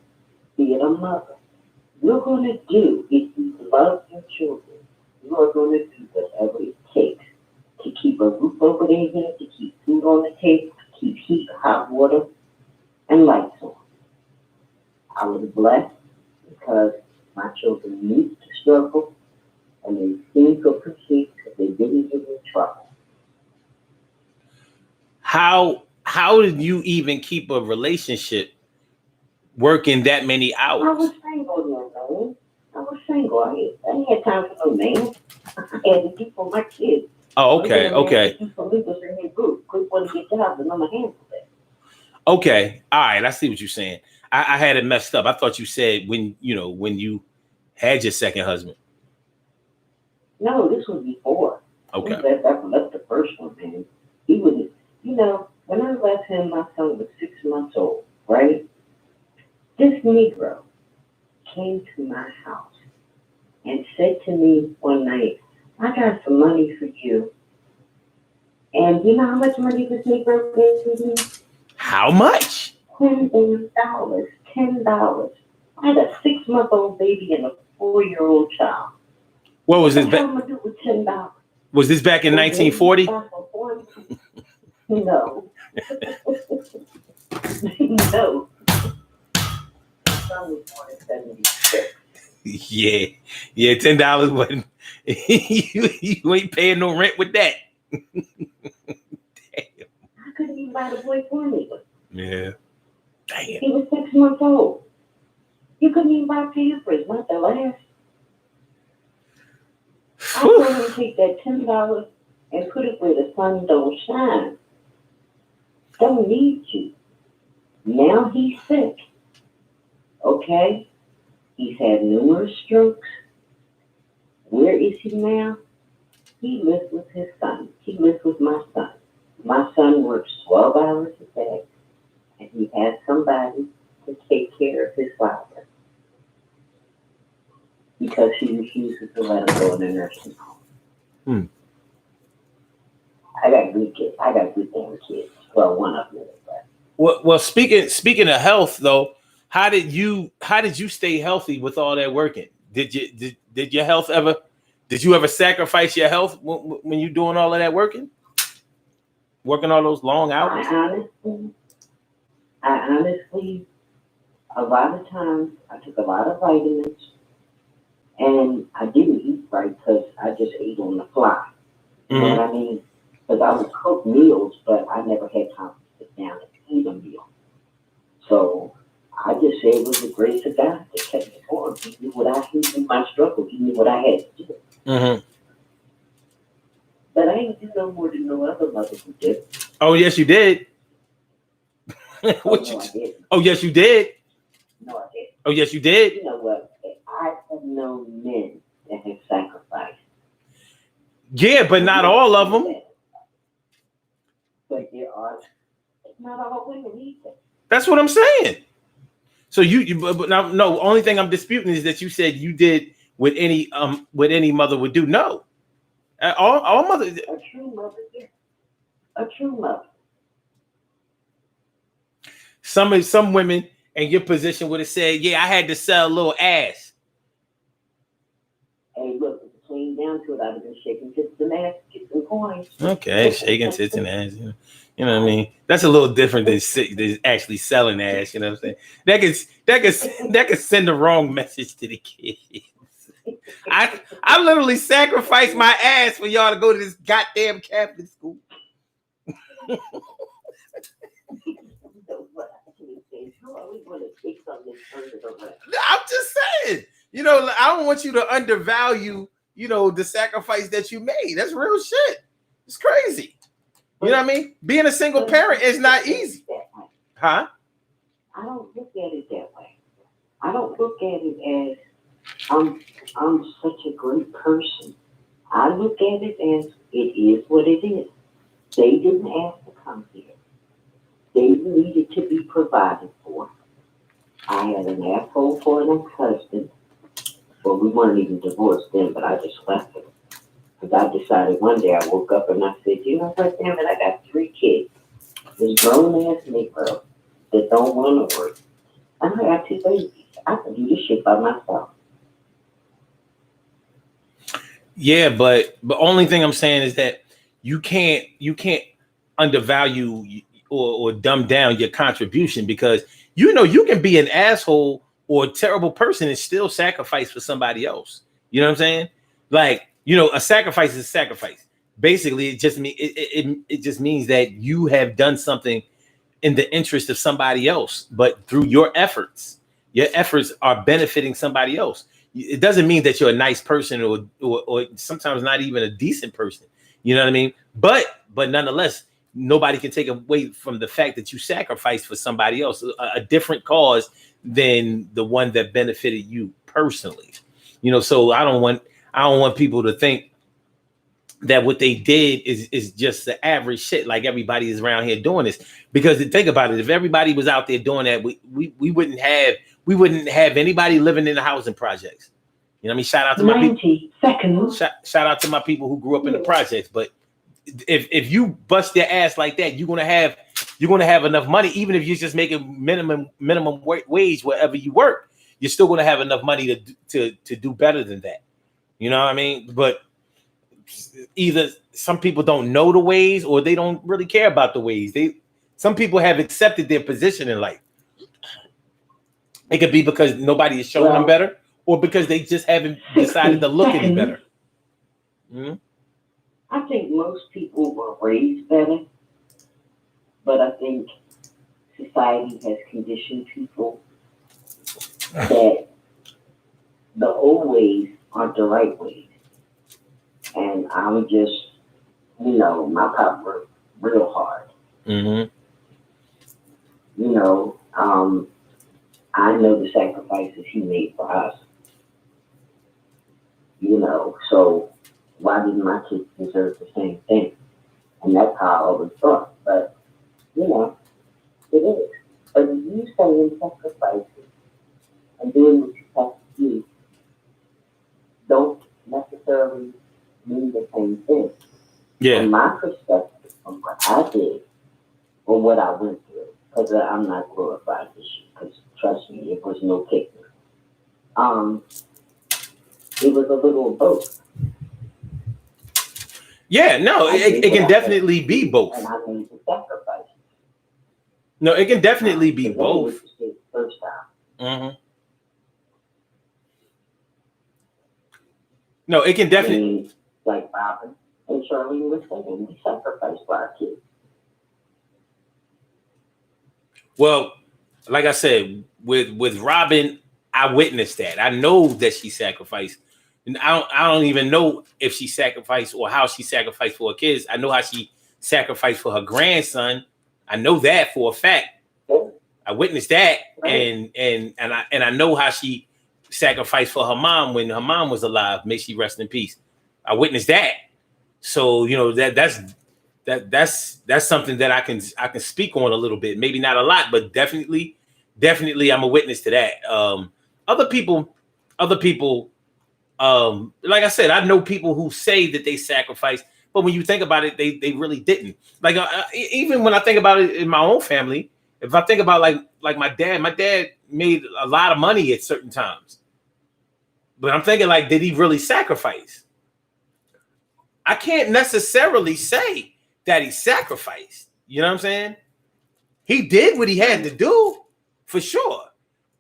be it a mother, you're gonna do, if you love your children, you are gonna do whatever it takes to keep a roof over their head, to keep food on the table, to keep heat, hot water, and lights on. I was blessed because my children used to struggle, and they seemed to appreciate because they didn't get in trouble. How did you even keep a relationship working that many hours? I was single then, man. I was single. I ain't had time for no man. I had to do for my kids. Oh, okay. Do for me was in his group. Quick one to get jobs, and I'm a handle that. Okay. All right. I see what you're saying. I had it messed up. I thought you said when you had your second husband. No, this was before. Okay. I left the first one, man. He was, when I left him, my son was 6 months old, right? This Negro came to my house and said to me one night, I got some money for you. And you know how much money this Negro gave to me? How much? $10. $10. I had a 6-month-old baby and a 4-year-old child. What was this? What am I do with $10? Was this back in 1940? No. No. Son was born in 76. Yeah. $10 wasn't. you ain't paying no rent with that. I couldn't even buy the boy for me. Yeah. Damn. He was 6 months old. You couldn't even buy Pampers, not the last. I told him to take that $10 and put it where the sun don't shine. Don't need you. Now he's sick. Okay? He's had numerous strokes. Where is he now? He lives with his son. He lives with my son. My son works 12 hours a day, and he has somebody to take care of his father because he refuses to let him go in a nursing home. I got good kids. I got good damn kids. Well, one of them. Well, speaking of health though, how did you stay healthy with all that working? Did your health ever? Did you ever sacrifice your health when you doing all of that working all those long hours? I honestly, a lot of times I took a lot of vitamins, and I didn't eat right because I just ate on the fly. You know what I mean? because I would cook meals, but I never had time to sit down and eat a meal. So I just say it was the grace of God that kept me going. He knew what I he knew my struggle. He knew what I had to do. Mm-hmm. But I ain't do no more than no other mother who did. Oh yes, you did. Oh, no, I didn't. Oh yes, you did. No, I didn't. Oh yes, you did. You know what? I have known men that have sacrificed. Yeah, but not all of them. But there are not all women either. That's what I'm saying. So but now, no. Only thing I'm disputing is that you said you did what any mother would do. No, all mothers. A true mother, yeah. A true mother. Some women in your position would have said, "Yeah, I had to sell a little ass." Hey, look, if it came down to it, I'd have been shaking tits and ass, get some coins. Okay, shaking tits and ass. You know what I mean? That's a little different than actually selling ass. You know what I'm saying? That could send the wrong message to the kids. I literally sacrificed my ass for y'all to go to this goddamn Catholic school. I'm just saying, I don't want you to undervalue, the sacrifice that you made. That's real shit. It's crazy. You know what I mean? Being a single parent is not easy. Huh? I don't look at it that way. I don't look at it as I'm such a great person. I look at it as it is what it is. They didn't ask to come here. They needed to be provided for. I had an asshole for an ex-husband. Well, we weren't even divorced then, but I just left him. Because I decided one day I woke up and I said, you know what, damn it, I got 3 kids. This grown-ass Negro that don't want to work. And I got 2 babies. I can do this shit by myself. Yeah, but the only thing I'm saying is that you can't undervalue or dumb down your contribution, because you can be an asshole or a terrible person and still sacrifice for somebody else. You know what I'm saying? Like, a sacrifice is a sacrifice. Basically, it just means that you have done something in the interest of somebody else, but through your efforts are benefiting somebody else. It doesn't mean that you're a nice person or sometimes not even a decent person. You know what I mean? But nonetheless, nobody can take away from the fact that you sacrificed for somebody else, a different cause than the one that benefited you personally. So I don't want people to think that what they did is just the average shit, like everybody is around here doing this. Because think about it, if everybody was out there doing that, we wouldn't have anybody living in the housing projects. You know what I mean? Shout out to my 90 seconds. Shout out to my people who grew up in the projects. But if you bust your ass like that, you're gonna have enough money, even if you're just making minimum wage wherever you work. You're still gonna have enough money to do better than that. You know what I mean? But either some people don't know the ways or they don't really care about the ways. Some people have accepted their position in life. It could be because nobody is showing them better, or because they just haven't decided to look any better. Mm-hmm. I think most people were raised better, but I think society has conditioned people that the old ways aren't the right ways. And I'm just, my pop worked real hard. Mm-hmm. I know the sacrifices he made for us. So why didn't my kids deserve the same thing? And that's how I always thought. But, it is. But you saying sacrifices and doing what you have to do don't necessarily mean the same thing. Yeah. From my perspective, from what I did or what I went through, because I'm not glorified this shit, because trust me, it was no picnic. It was a little of both. Yeah, no, it can definitely be both. And I made the sacrifice. No, it can definitely be both. First time. Mm-hmm. No, it can definitely. Like Robin And Charlene was saying, we sacrifice for our kids. Well, like I said, with Robin, I witnessed that. I know that she sacrificed. And I don't even know if she sacrificed or how she sacrificed for her kids. I know how she sacrificed for her grandson. I know that for a fact. I witnessed that, Right. and I know how she sacrificed for her mom when her mom was alive. May she rest in peace. I witnessed that. So that's something that I can speak on a little bit. Maybe not a lot, but definitely I'm a witness to that. Other people, like I said, I know people who say that they sacrificed, but when you think about it, they really didn't. Like even when I think about it in my own family, if I think about like my dad made a lot of money at certain times, but I'm thinking like, did he really sacrifice? I can't necessarily say that he sacrificed. You know what I'm saying? He did what he had to do for sure,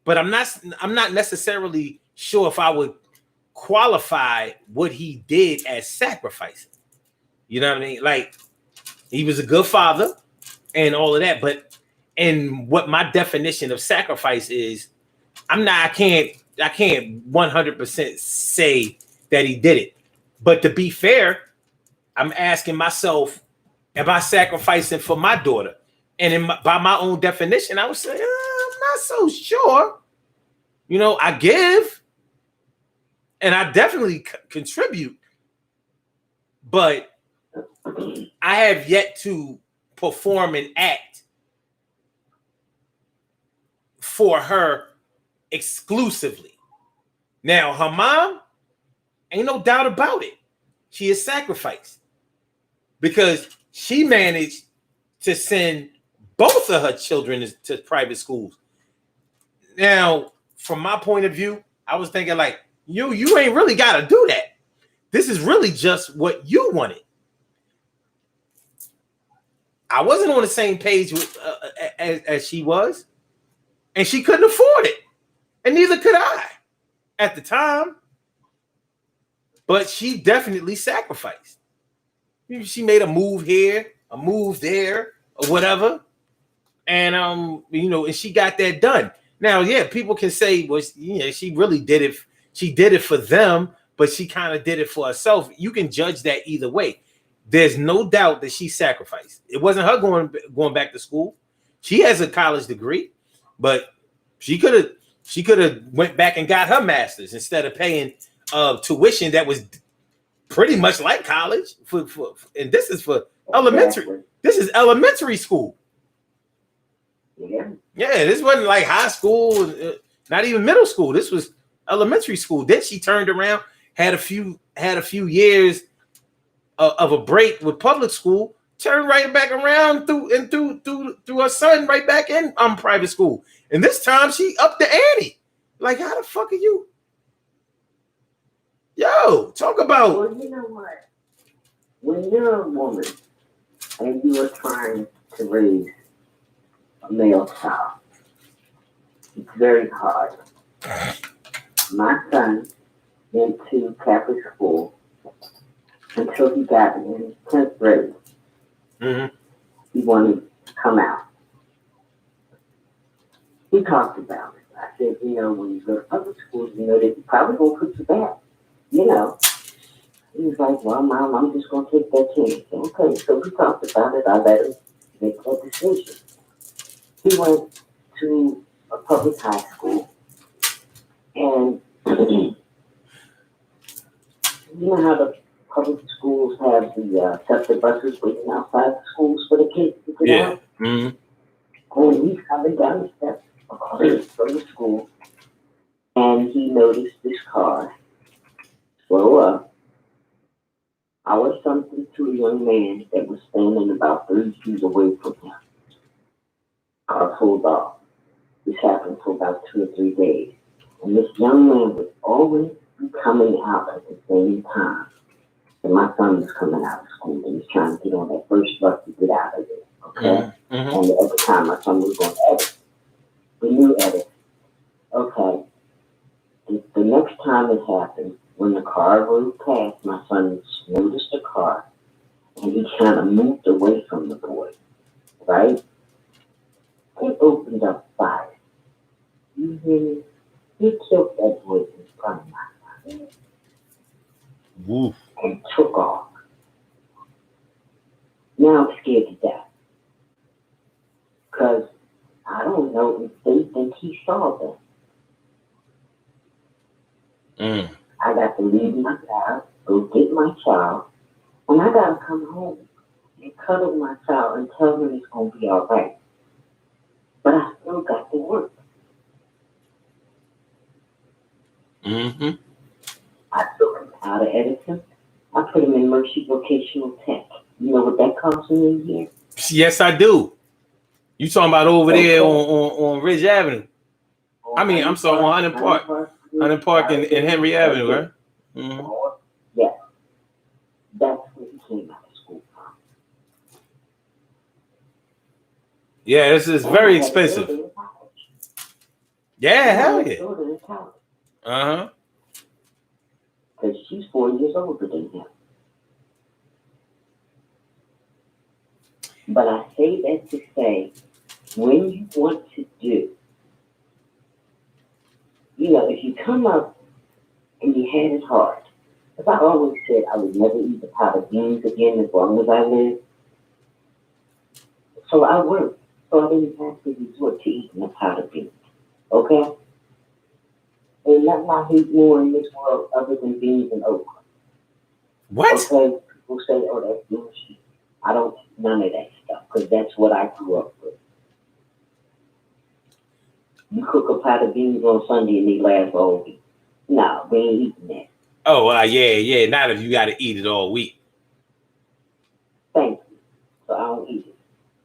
but I'm not necessarily sure if I would qualify what he did as sacrificing. You know what I mean? Like, he was a good father and all of that, but and what my definition of sacrifice is, I can't 100% say that he did it. But to be fair, I'm asking myself, am I sacrificing for my daughter? And by my own definition, I would say, I'm not so sure. You know, I give and I definitely contribute, but I have yet to perform an act for her exclusively. Now, her mom, ain't no doubt about it. She is sacrificed because she managed to send both of her children to private schools. Now, from my point of view, I was thinking like, you ain't really got to do that. This is really just what you wanted. I wasn't on the same page with as she was, and she couldn't afford it, and neither could I at the time. But she definitely sacrificed. She made a move here, a move there, or whatever, and and she got that done. Now, yeah, people can say, well, she really did it. She did it for them, but she kind of did it for herself. You can judge that either way. There's no doubt that she sacrificed. It wasn't her going back to school. She has a college degree, but she could have went back and got her master's instead of paying tuition that was pretty much like college. And this is for elementary. Exactly. This is elementary school. Yeah. Yeah, this wasn't like high school, not even middle school. This was elementary school. Then she turned around, had a few years of a break with public school, turned right back around through her son right back in private school. And this time she upped the ante. Like, how the fuck are you? Yo, talk about. Well, you know what? When you're a woman and you are trying to raise a male child, it's very hard. My son went to Catholic school until he got in 10th grade. Mm-hmm. He wanted to come out. We talked about it. I said, when you go to public schools, they probably won't put you back. He was like, well, Mom, I'm just going to take that chance. Okay, so we talked about it. I let him make that decision. He went to a public high school, and you know how the public schools have the separate buses waiting outside the schools for the kids to get out? Mm-hmm. And he's coming down the steps from the school, and he noticed this car slow up. I was something to a young man that was standing about 30 feet away from him. Car pulled off. This happened for about 2 or 3 days. And this young man would always be coming out at the same time. And my son was coming out of school and he's trying to get on that first bus to get out of there. Okay? Mm-hmm. And at the time, my son was going to edit. We knew edit. Okay. The next time it happened, when the car rode past, my son noticed the car and he kind of moved away from the boy, right? He opened up fire. You hear me? He killed that boy in front of my eyes Woo. and took off. Now I'm scared to death. Because I don't know if they think he saw them. I got to leave my child, go get my child, and I got to come home and cuddle my child and tell him it's going to be all right. But I still got to work. Mm-hmm. I took him out of Edison. I put him in Mercy Vocational Tech. You know what that costs me a year? Yes, I do. You talking about over there on Ridge Avenue? I mean, I'm sorry, on Hunting Park and Henry Avenue, right? Mm-hmm. Yes. That's where he came out of school from. Yeah, this is very expensive. Yeah, hell yeah. Uh-huh. Because she's 4 years older than him. But I say that to say, when you want to do, you know, if you come up and you had it hard, because I always said I would never eat a pot of beans again as long as I live. So I worked, so I didn't have to resort to eating a pot of beans. Okay? There's nothing I hate more in this world other than beans and okra. What? Okay? People say, oh, that's bullshit. I don't eat none of that stuff because that's what I grew up with. You cook a pot of beans on Sunday and they last all week. No, we ain't eating that. Oh, yeah. Not if you got to eat it all week. Thank you. So I don't eat it.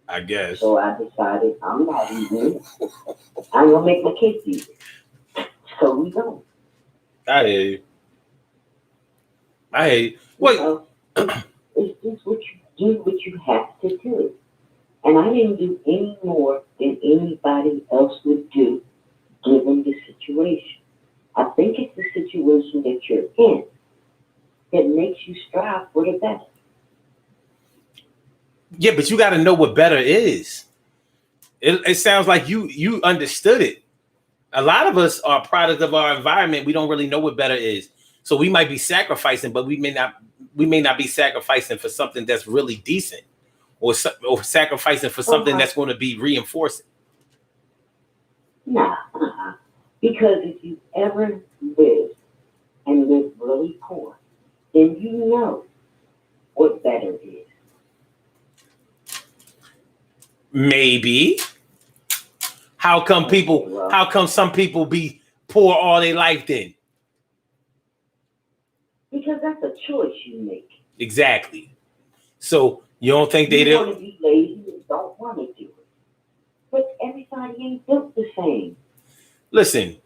I guess. So I decided I'm not eating it. I'm going to make my kids eat it. So we don't. I hear you. Wait. It's just what you do, what you have to do. And I didn't do any more than anybody else would do, given the situation. I think it's the situation that you're in that makes you strive for the better. Yeah, but you got to know what better is. It sounds like you understood it. A lot of us are product of our environment. We don't really know what better is. So we might be sacrificing, but we may not be sacrificing for something that's really decent, or sacrificing for something that's going to be reinforcing. Nah, because if you ever lived and lived really poor, then you know what better is. Maybe. How come some people be poor all their life then? Because that's a choice you make. Exactly. So you don't think they want to be lazy and don't want to do it. But everybody ain't built the same. Listen,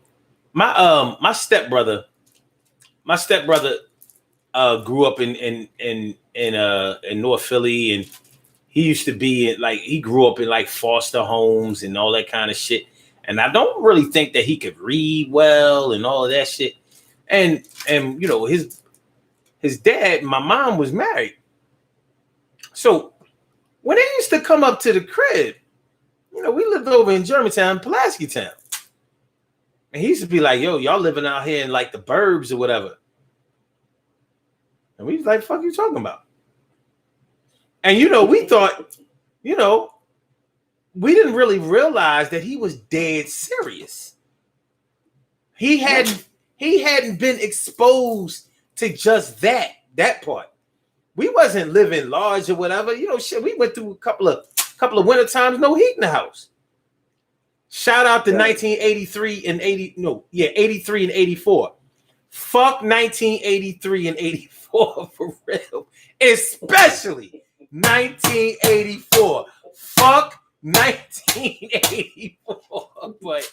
my stepbrother grew up in North Philly, and he used to be he grew up in like foster homes and all that kind of shit. And I don't really think that he could read well and all of that shit. And you know, his dad, my mom was married. So when they used to come up to the crib, you know, we lived over in Germantown, Pulaski Town. And he used to be like, yo, y'all living out here in like the burbs or whatever. And we was like, fuck you talking about? And, you know, we thought, you know, we didn't really realize that he was dead serious. He hadn't been exposed to just that part. We wasn't living large or whatever. You know, shit, we went through a couple of winter times, no heat in the house. Shout out to 1983 and 83 and 84. Fuck 1983 and 84 for real. Especially 1984. Fuck 1984. But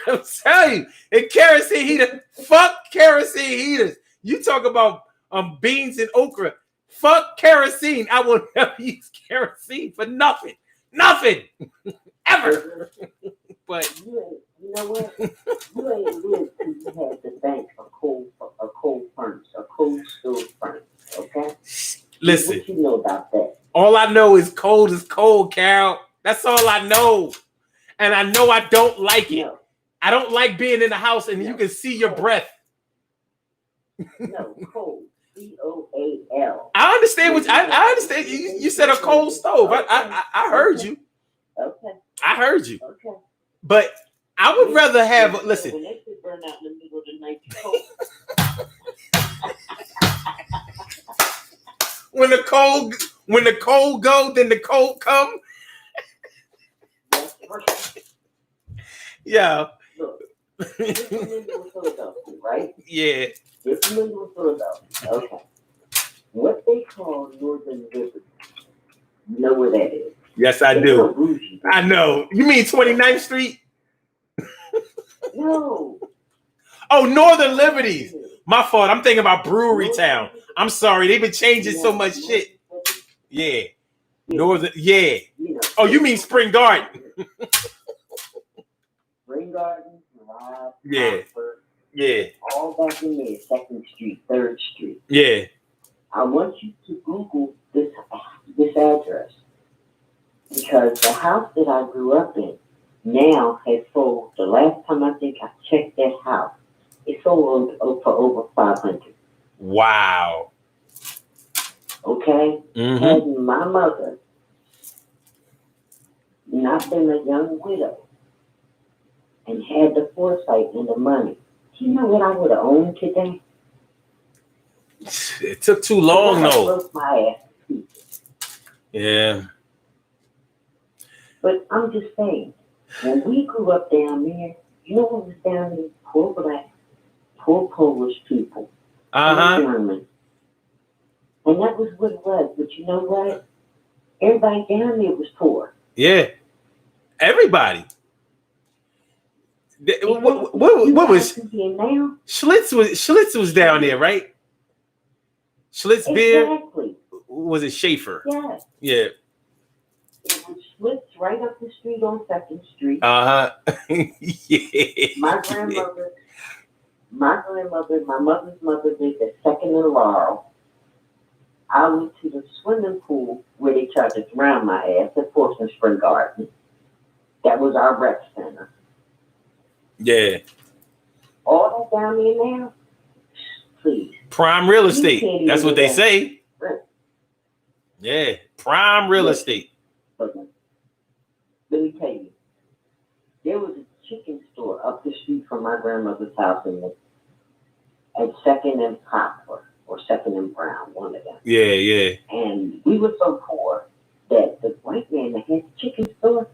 I'm telling you, and kerosene heater. Fuck kerosene heaters. You talk about beans and okra. Fuck kerosene. I will never use kerosene for nothing. Nothing. Ever. But you know what? You ain't lived till you had to bank a coal furnace, a coal stove furnace, okay? Listen, What you know about that? all I know is cold, Carol. That's all I know. And I know I don't like it. No, I don't like being in the house and you No. can see your breath. no, cold. COAL. I understand what I understand. You said a cold stove. I heard you. Okay, I heard you. okay. But I would rather have listen. When that shit burn out in the middle of the night, you cold. When the cold go, then the cold come. That's right. Yeah. Look, you're familiar with Philadelphia, right? Yeah. You're familiar with Philadelphia. Okay. What they call Northern Liberty. You know where that is? Yes, I It's do. so bougie. I know. You mean 29th Street? No. Oh, Northern Liberties. My fault. I'm thinking about Brewery Town. I'm sorry. They've been changing so much shit. Yeah. Northern. Yeah. You know, Oh, you mean Spring Garden? Spring Garden, Drive, Yeah. Comfort, Yeah. all back in there, 2nd Street, 3rd Street. Yeah. I want you to Google this address because the house that I grew up in now has sold. The last time I think I checked that house, it sold for over 500. Wow. Okay, Mm-hmm. had my mother not been a young widow and had the foresight and the money, do you know what I would have owned today? It took too long, I though. broke my ass. Yeah. But I'm just saying, when we grew up down there, you know what was down there? Poor black, poor Polish people, Uh poor huh. German. And that was what it was. But you know what? Everybody down there was poor. Yeah. Everybody. What was here now? Schlitz was down there, right? Schlitz beer. Exactly. Was it Schaefer? Yes. Yeah. It was Schlitz right up the street on 2nd Street. Uh huh. Yeah. My grandmother, my mother's mother lived at 2nd and Laurel. I went to the swimming pool where they tried to drown my ass at Portsmouth Spring Garden. That was our rec center. Yeah. All that down there now, please. Prime real estate. can't That's even what they do that. say. Right. Yeah. Prime real estate. But let me tell you, there was a chicken store up the street from my grandmother's house at 2nd and Poplar or 2nd and Brown, one of them. Yeah, yeah. And we were so poor that the white man that had the chicken store,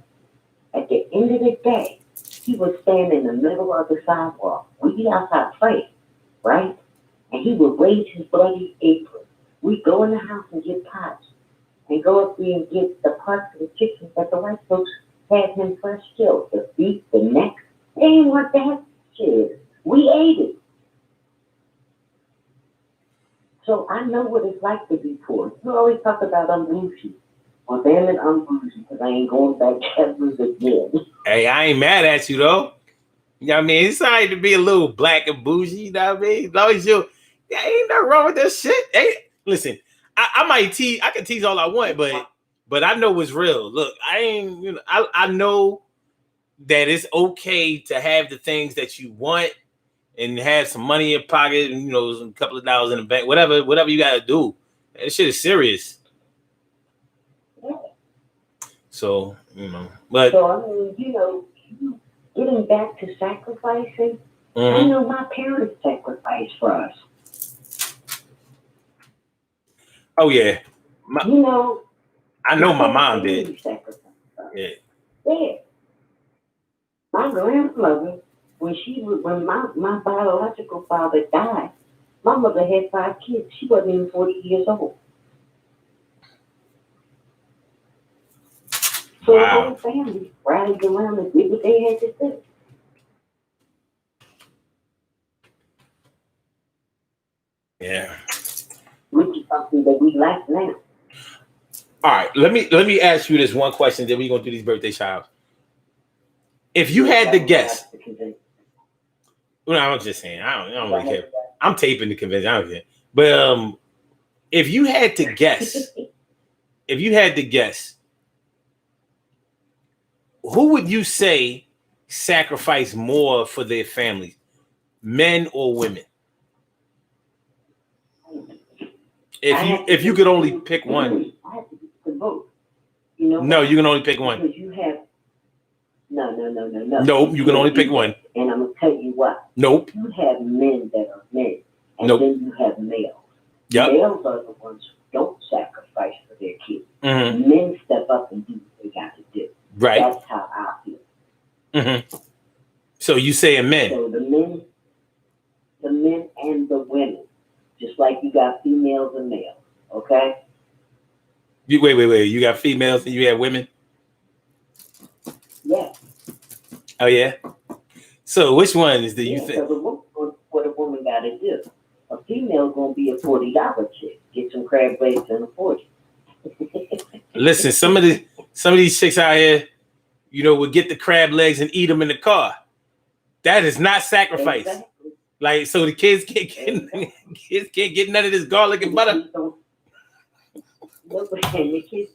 at the end of the day, he would stand in the middle of the sidewalk. We'd be outside playing, right? And he would raise his bloody apron. We'd go in the house and get pots and go up there and get the parts of the chicken that the white folks had him fresh killed. The feet, the neck. They didn't want that shit. We ate it. So I know what it's like to be poor. You always talk about I'm bougie. Well, damn it, I'm bougie because I ain't going back to Evans again. Hey, I ain't mad at you though. You know what I mean? It's all right to be a little black and bougie, you know what I mean? As long as you, ain't nothing wrong with this shit. Hey, listen, I might tease, I can tease all I want, but I know what's real. Look, I ain't, you know, I know that it's okay to have the things that you want and have some money in your pocket and, you know, a couple of dollars in the bank, whatever you got to do. That shit is serious. So, you know, but. So, I mean, you know, getting back to sacrificing, I know my parents sacrificed for us. Oh, yeah. You know. I know my mom did. Yeah. Yeah. My grandmother, when my biological father died, my mother had 5 kids. She wasn't even 40 years old. So the whole family rallied around and did what they had to do. Yeah. Which is something that we lack now. All right, let me ask you this one question. Then we're gonna do these birthday showers. If you had to guess, well, I'm just saying, I don't really care. I'm taping the convention. I don't care. But if you had to guess, who would you say sacrifice more for their families, men or women? If you could only pick one. I have to pick the vote. You know No, what? you can only pick one. Because you have no. Nope, you can only pick one. And I'm gonna tell you what. Nope. You have men that are men, and Nope. then you have males. Yep. Males are the ones who don't sacrifice for their kids. Mm-hmm. Men step up and do what they got to do. Right. That's how I feel. Mm-hmm. So you saying men? So the men and the women, just like you got females and males, okay? You wait. You got females and you have women? Yeah. Oh yeah. So which ones do you So think? what a woman got to do? A female gonna be a $40 chick. Get some crab legs and a 40. Listen, some of these chicks out here, would get the crab legs and eat them in the car. That is not sacrifice. Exactly. Like, so the kids can't get none of this garlic and butter. Look, and the kids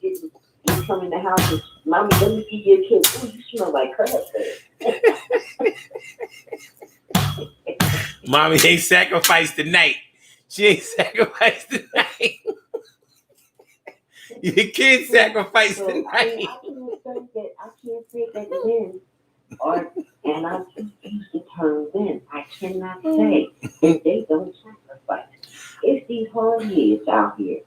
come in the house and, Mommy, let me give you a kiss. Ooh, you smell like crab legs. Mommy ain't sacrificed tonight. She ain't sacrificed tonight. Your kids sacrificed So, tonight. I can't say that men are, and I use the term men. I cannot say that they don't sacrifice. It's these hard heads out here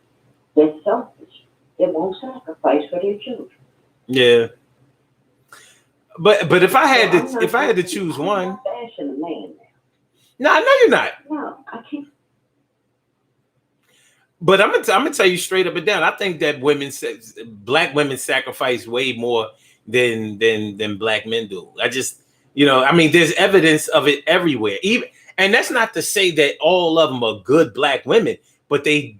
that's selfish, that won't sacrifice for their children. Yeah. But if I had So to choose one, I'm not bashing a man no, I know you're not. now. No, I can't. But I'm gonna tell you straight up and down. I think that black women sacrifice way more than black men do. There's evidence of it everywhere. And that's not to say that all of them are good black women, but a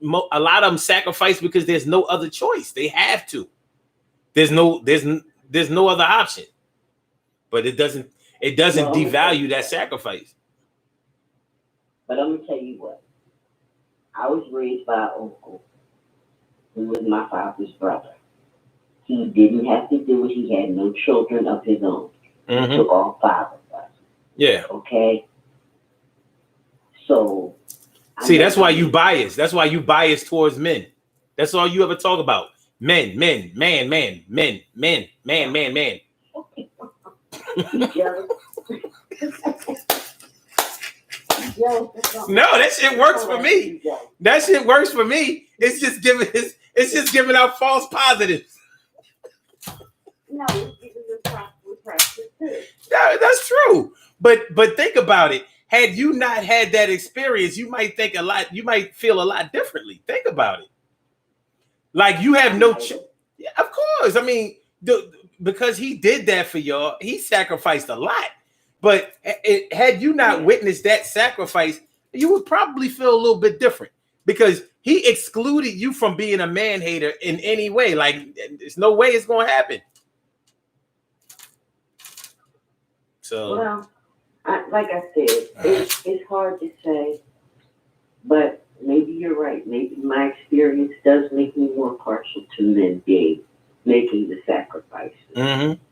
lot of them sacrifice because there's no other choice. They have to. There's no other option. But it doesn't devalue that sacrifice. But I'm gonna tell you what. I was raised by an uncle who was my father's brother. He didn't have to do it. He had no children of his own. Mm-hmm. He took all 5 of us. Yeah. Okay. So. See, that's why you bias. That's why you bias towards men. That's all you ever talk about. Men. You jealous? No, that shit works for me. That shit works for me. It's just giving out false positives. No, it's giving you practice too. That's true. But think about it. Had you not had that experience, you might feel a lot differently. Think about it. Like you have no yeah, of course. I mean, because he did that for y'all, he sacrificed a lot. But had you not witnessed that sacrifice, you would probably feel a little bit different because he excluded you from being a man hater in any way. Like, there's no way it's going to happen. So, well, like I said, it's hard to say, but maybe you're right. Maybe my experience does make me more partial to men making the sacrifices. Mm-hmm.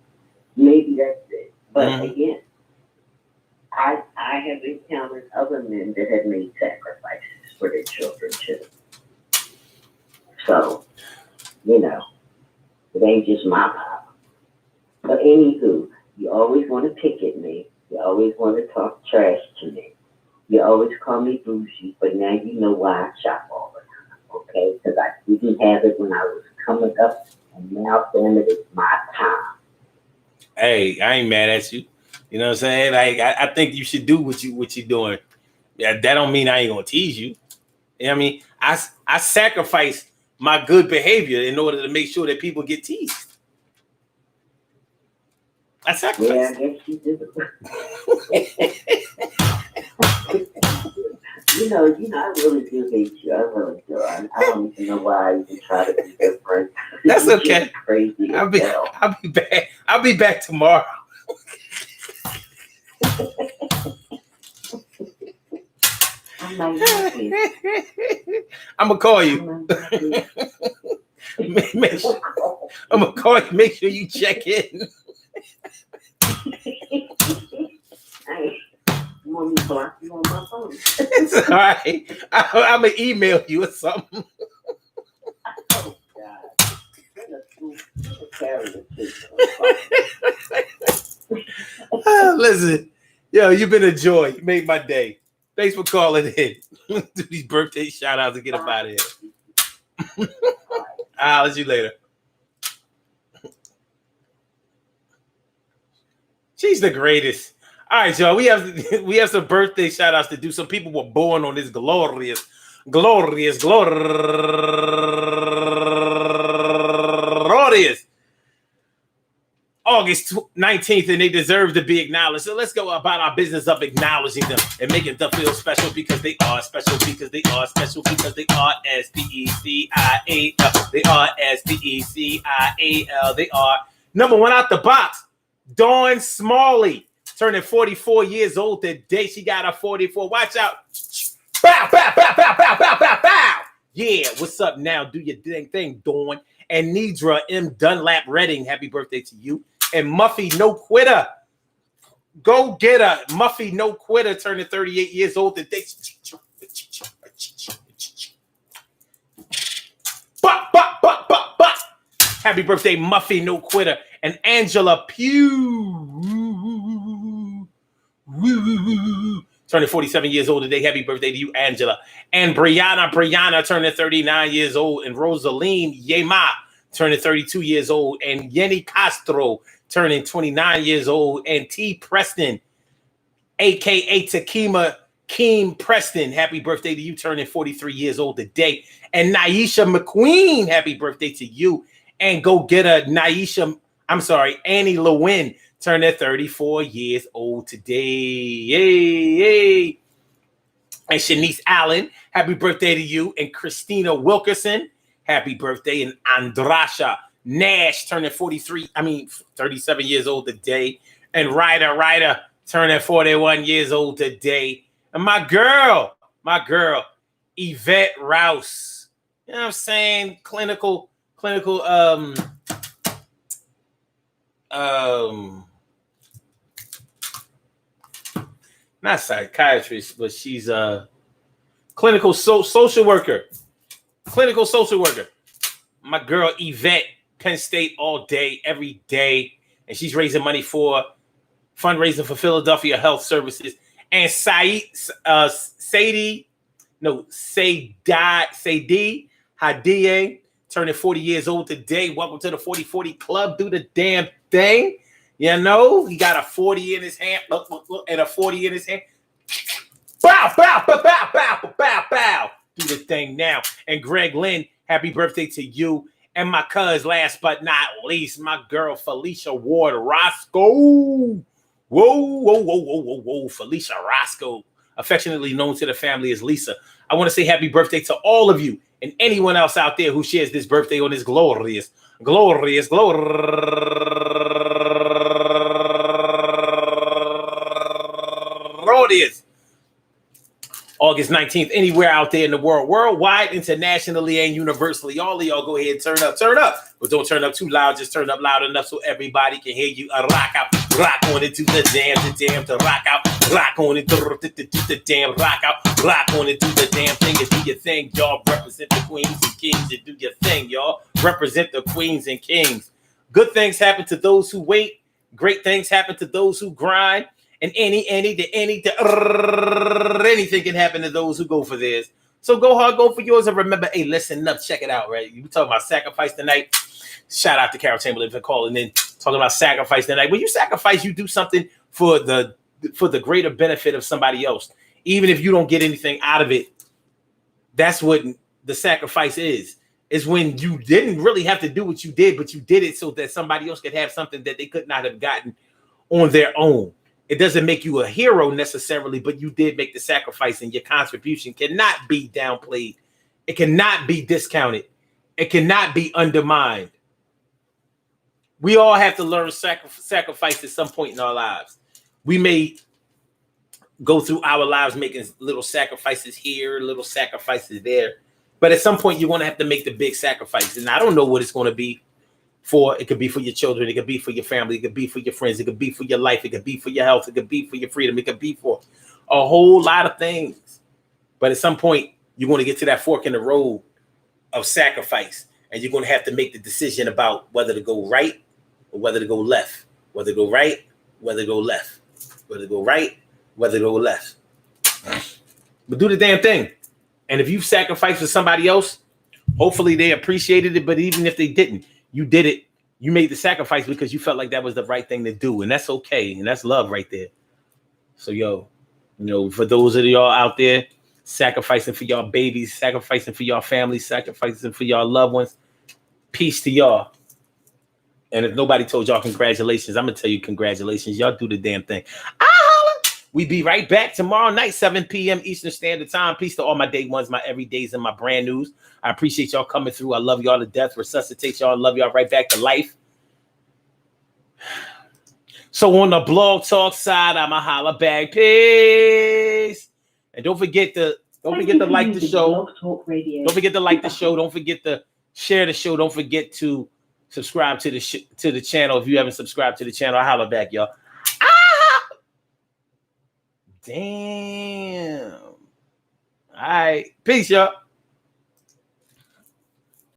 Maybe that's it. But again, I have encountered other men that have made sacrifices for their children too. So, it ain't just my pop. But anywho, you always want to pick at me. You always want to talk trash to me. You always call me bougie, but now you know why I shop all the time, okay? Because I didn't have it when I was coming up, and now, damn it, it's my time. Hey, I ain't mad at you. You know what I'm saying? Like, I think you should do what you're doing. Yeah, that don't mean I ain't gonna tease you. You know what I mean? I sacrifice my good behavior in order to make sure that people get teased. I sacrifice. Yeah, I guess you do. I really do hate you. I really do. I don't even know why I even try to be different. That's okay. Crazy. I'll be back. I'll be back tomorrow. I'm like, I'm gonna call you. I'm gonna call you. Make sure you check in. You want me to block you on my phone? It's all right. I'm gonna email you or something. Oh God! Listen, yo, you've been a joy. You made my day. Thanks for calling in. Do these birthday shout outs and get up out of here. I'll see you later. She's the greatest. All right, y'all. We have some birthday shout outs to do. Some people were born on this glorious August 19th, and they deserve to be acknowledged. So let's go about our business of acknowledging them and making them feel special because they are special, because they are special, because they are SPECIAL. They are SPECIAL. They are number one out the box. Dawn Smalley turning 44 years old today. She got a 44. Watch out. Bow, bow, bow, bow, bow, bow, bow, bow. Yeah, what's up now? Do your dang thing, Dawn. And Nidra M. Dunlap Redding, happy birthday to you. And Muffy No Quitter. Go get her. Muffy No Quitter turning 38 years old today. But. Happy birthday, Muffy No Quitter. And Angela Pugh. Turning 47 years old today. Happy birthday to you, Angela. And Brianna turning 39 years old. And Rosaline Yema turning 32 years old. And Yenny Castro turning 29 years old. And T. Preston, a.k.a. Takima Keem Preston. Happy birthday to you, turning 43 years old today. And Naisha McQueen, happy birthday to you. And go get a Annie Lewin turning 34 years old today. Yay. And Shanice Allen, happy birthday to you. And Christina Wilkerson, happy birthday. And Andrasha Nash turning 37 years old today. And Ryder turning 41 years old today. And my girl, Yvette Rouse. You know what I'm saying? Clinical not psychiatrist, but she's a clinical social worker. Clinical social worker. My girl Yvette, Penn State all day, every day. And she's raising money for fundraising for Philadelphia Health Services. And Sadie Hadie, turning 40 years old today. Welcome to the 40-40 Club. Do the damn thing. You know, he got a 40 in his hand. And a 40 in his hand. Bow, bow, bow, bow, bow, bow, bow. Do the thing now. And Greg Lynn, happy birthday to you. And my cuz, last but not least, my girl Felicia Ward Roscoe. Whoa. Felicia Roscoe, affectionately known to the family as Lisa. I want to say happy birthday to all of you and anyone else out there who shares this birthday on this glorious August 19th, anywhere out there in the world, worldwide, internationally, and universally. All of y'all go ahead and turn up. But don't turn up too loud. Just turn up loud enough so everybody can hear you. Rock out, rock on it to the damn, to rock out, rock on it to the damn, rock out, rock on it to the damn thing. And do your thing, y'all. Represent the queens and kings and do your thing, y'all. Represent the queens and kings. Good things happen to those who wait. Great things happen to those who grind. And anything can happen to those who go for theirs. So go hard, go for yours, and remember, hey, listen up, check it out, right? We talking about sacrifice tonight. Shout out to Carol Chamberlain for calling in, talking about sacrifice tonight. When you sacrifice, you do something for the greater benefit of somebody else. Even if you don't get anything out of it, that's what the sacrifice is. Is when you didn't really have to do what you did, but you did it so that somebody else could have something that they could not have gotten on their own. It doesn't make you a hero necessarily, but you did make the sacrifice, and your contribution cannot be downplayed. It cannot be discounted. It cannot be undermined. We all have to learn sacrifice at some point in our lives. We may go through our lives making little sacrifices here, little sacrifices there. But at some point, you're going to have to make the big sacrifice. And I don't know what it's going to be for. It could be for your children. It could be for your family. It could be for your friends. It could be for your life. It could be for your health. It could be for your freedom. It could be for a whole lot of things. But at some point, you're going to get to that fork in the road of sacrifice. And you're going to have to make the decision about whether to go right or whether to go left. Whether to go right, whether to go left. Whether to go right, whether to go left. But do the damn thing. And if you've sacrificed for somebody else, hopefully they appreciated it. But even if they didn't, you did it. You made the sacrifice because you felt like that was the right thing to do. And that's okay. And that's love right there. So, for those of y'all out there sacrificing for y'all babies, sacrificing for y'all families, sacrificing for y'all loved ones, peace to y'all. And if nobody told y'all congratulations, I'm going to tell you congratulations. Y'all do the damn thing. We be right back tomorrow night, 7 p.m. Eastern Standard Time. Peace to all my day ones, my everydays, and my brand news. I appreciate y'all coming through. I love y'all to death. Resuscitate y'all. Love y'all right back to life. So on the Blog Talk side, I'm a holla back. Peace. And don't forget to like the show. Don't forget to like the show. Don't forget to share the show. Don't forget to subscribe to the channel. If you haven't subscribed to the channel, I holla back, y'all. Damn. All right. Peace, y'all.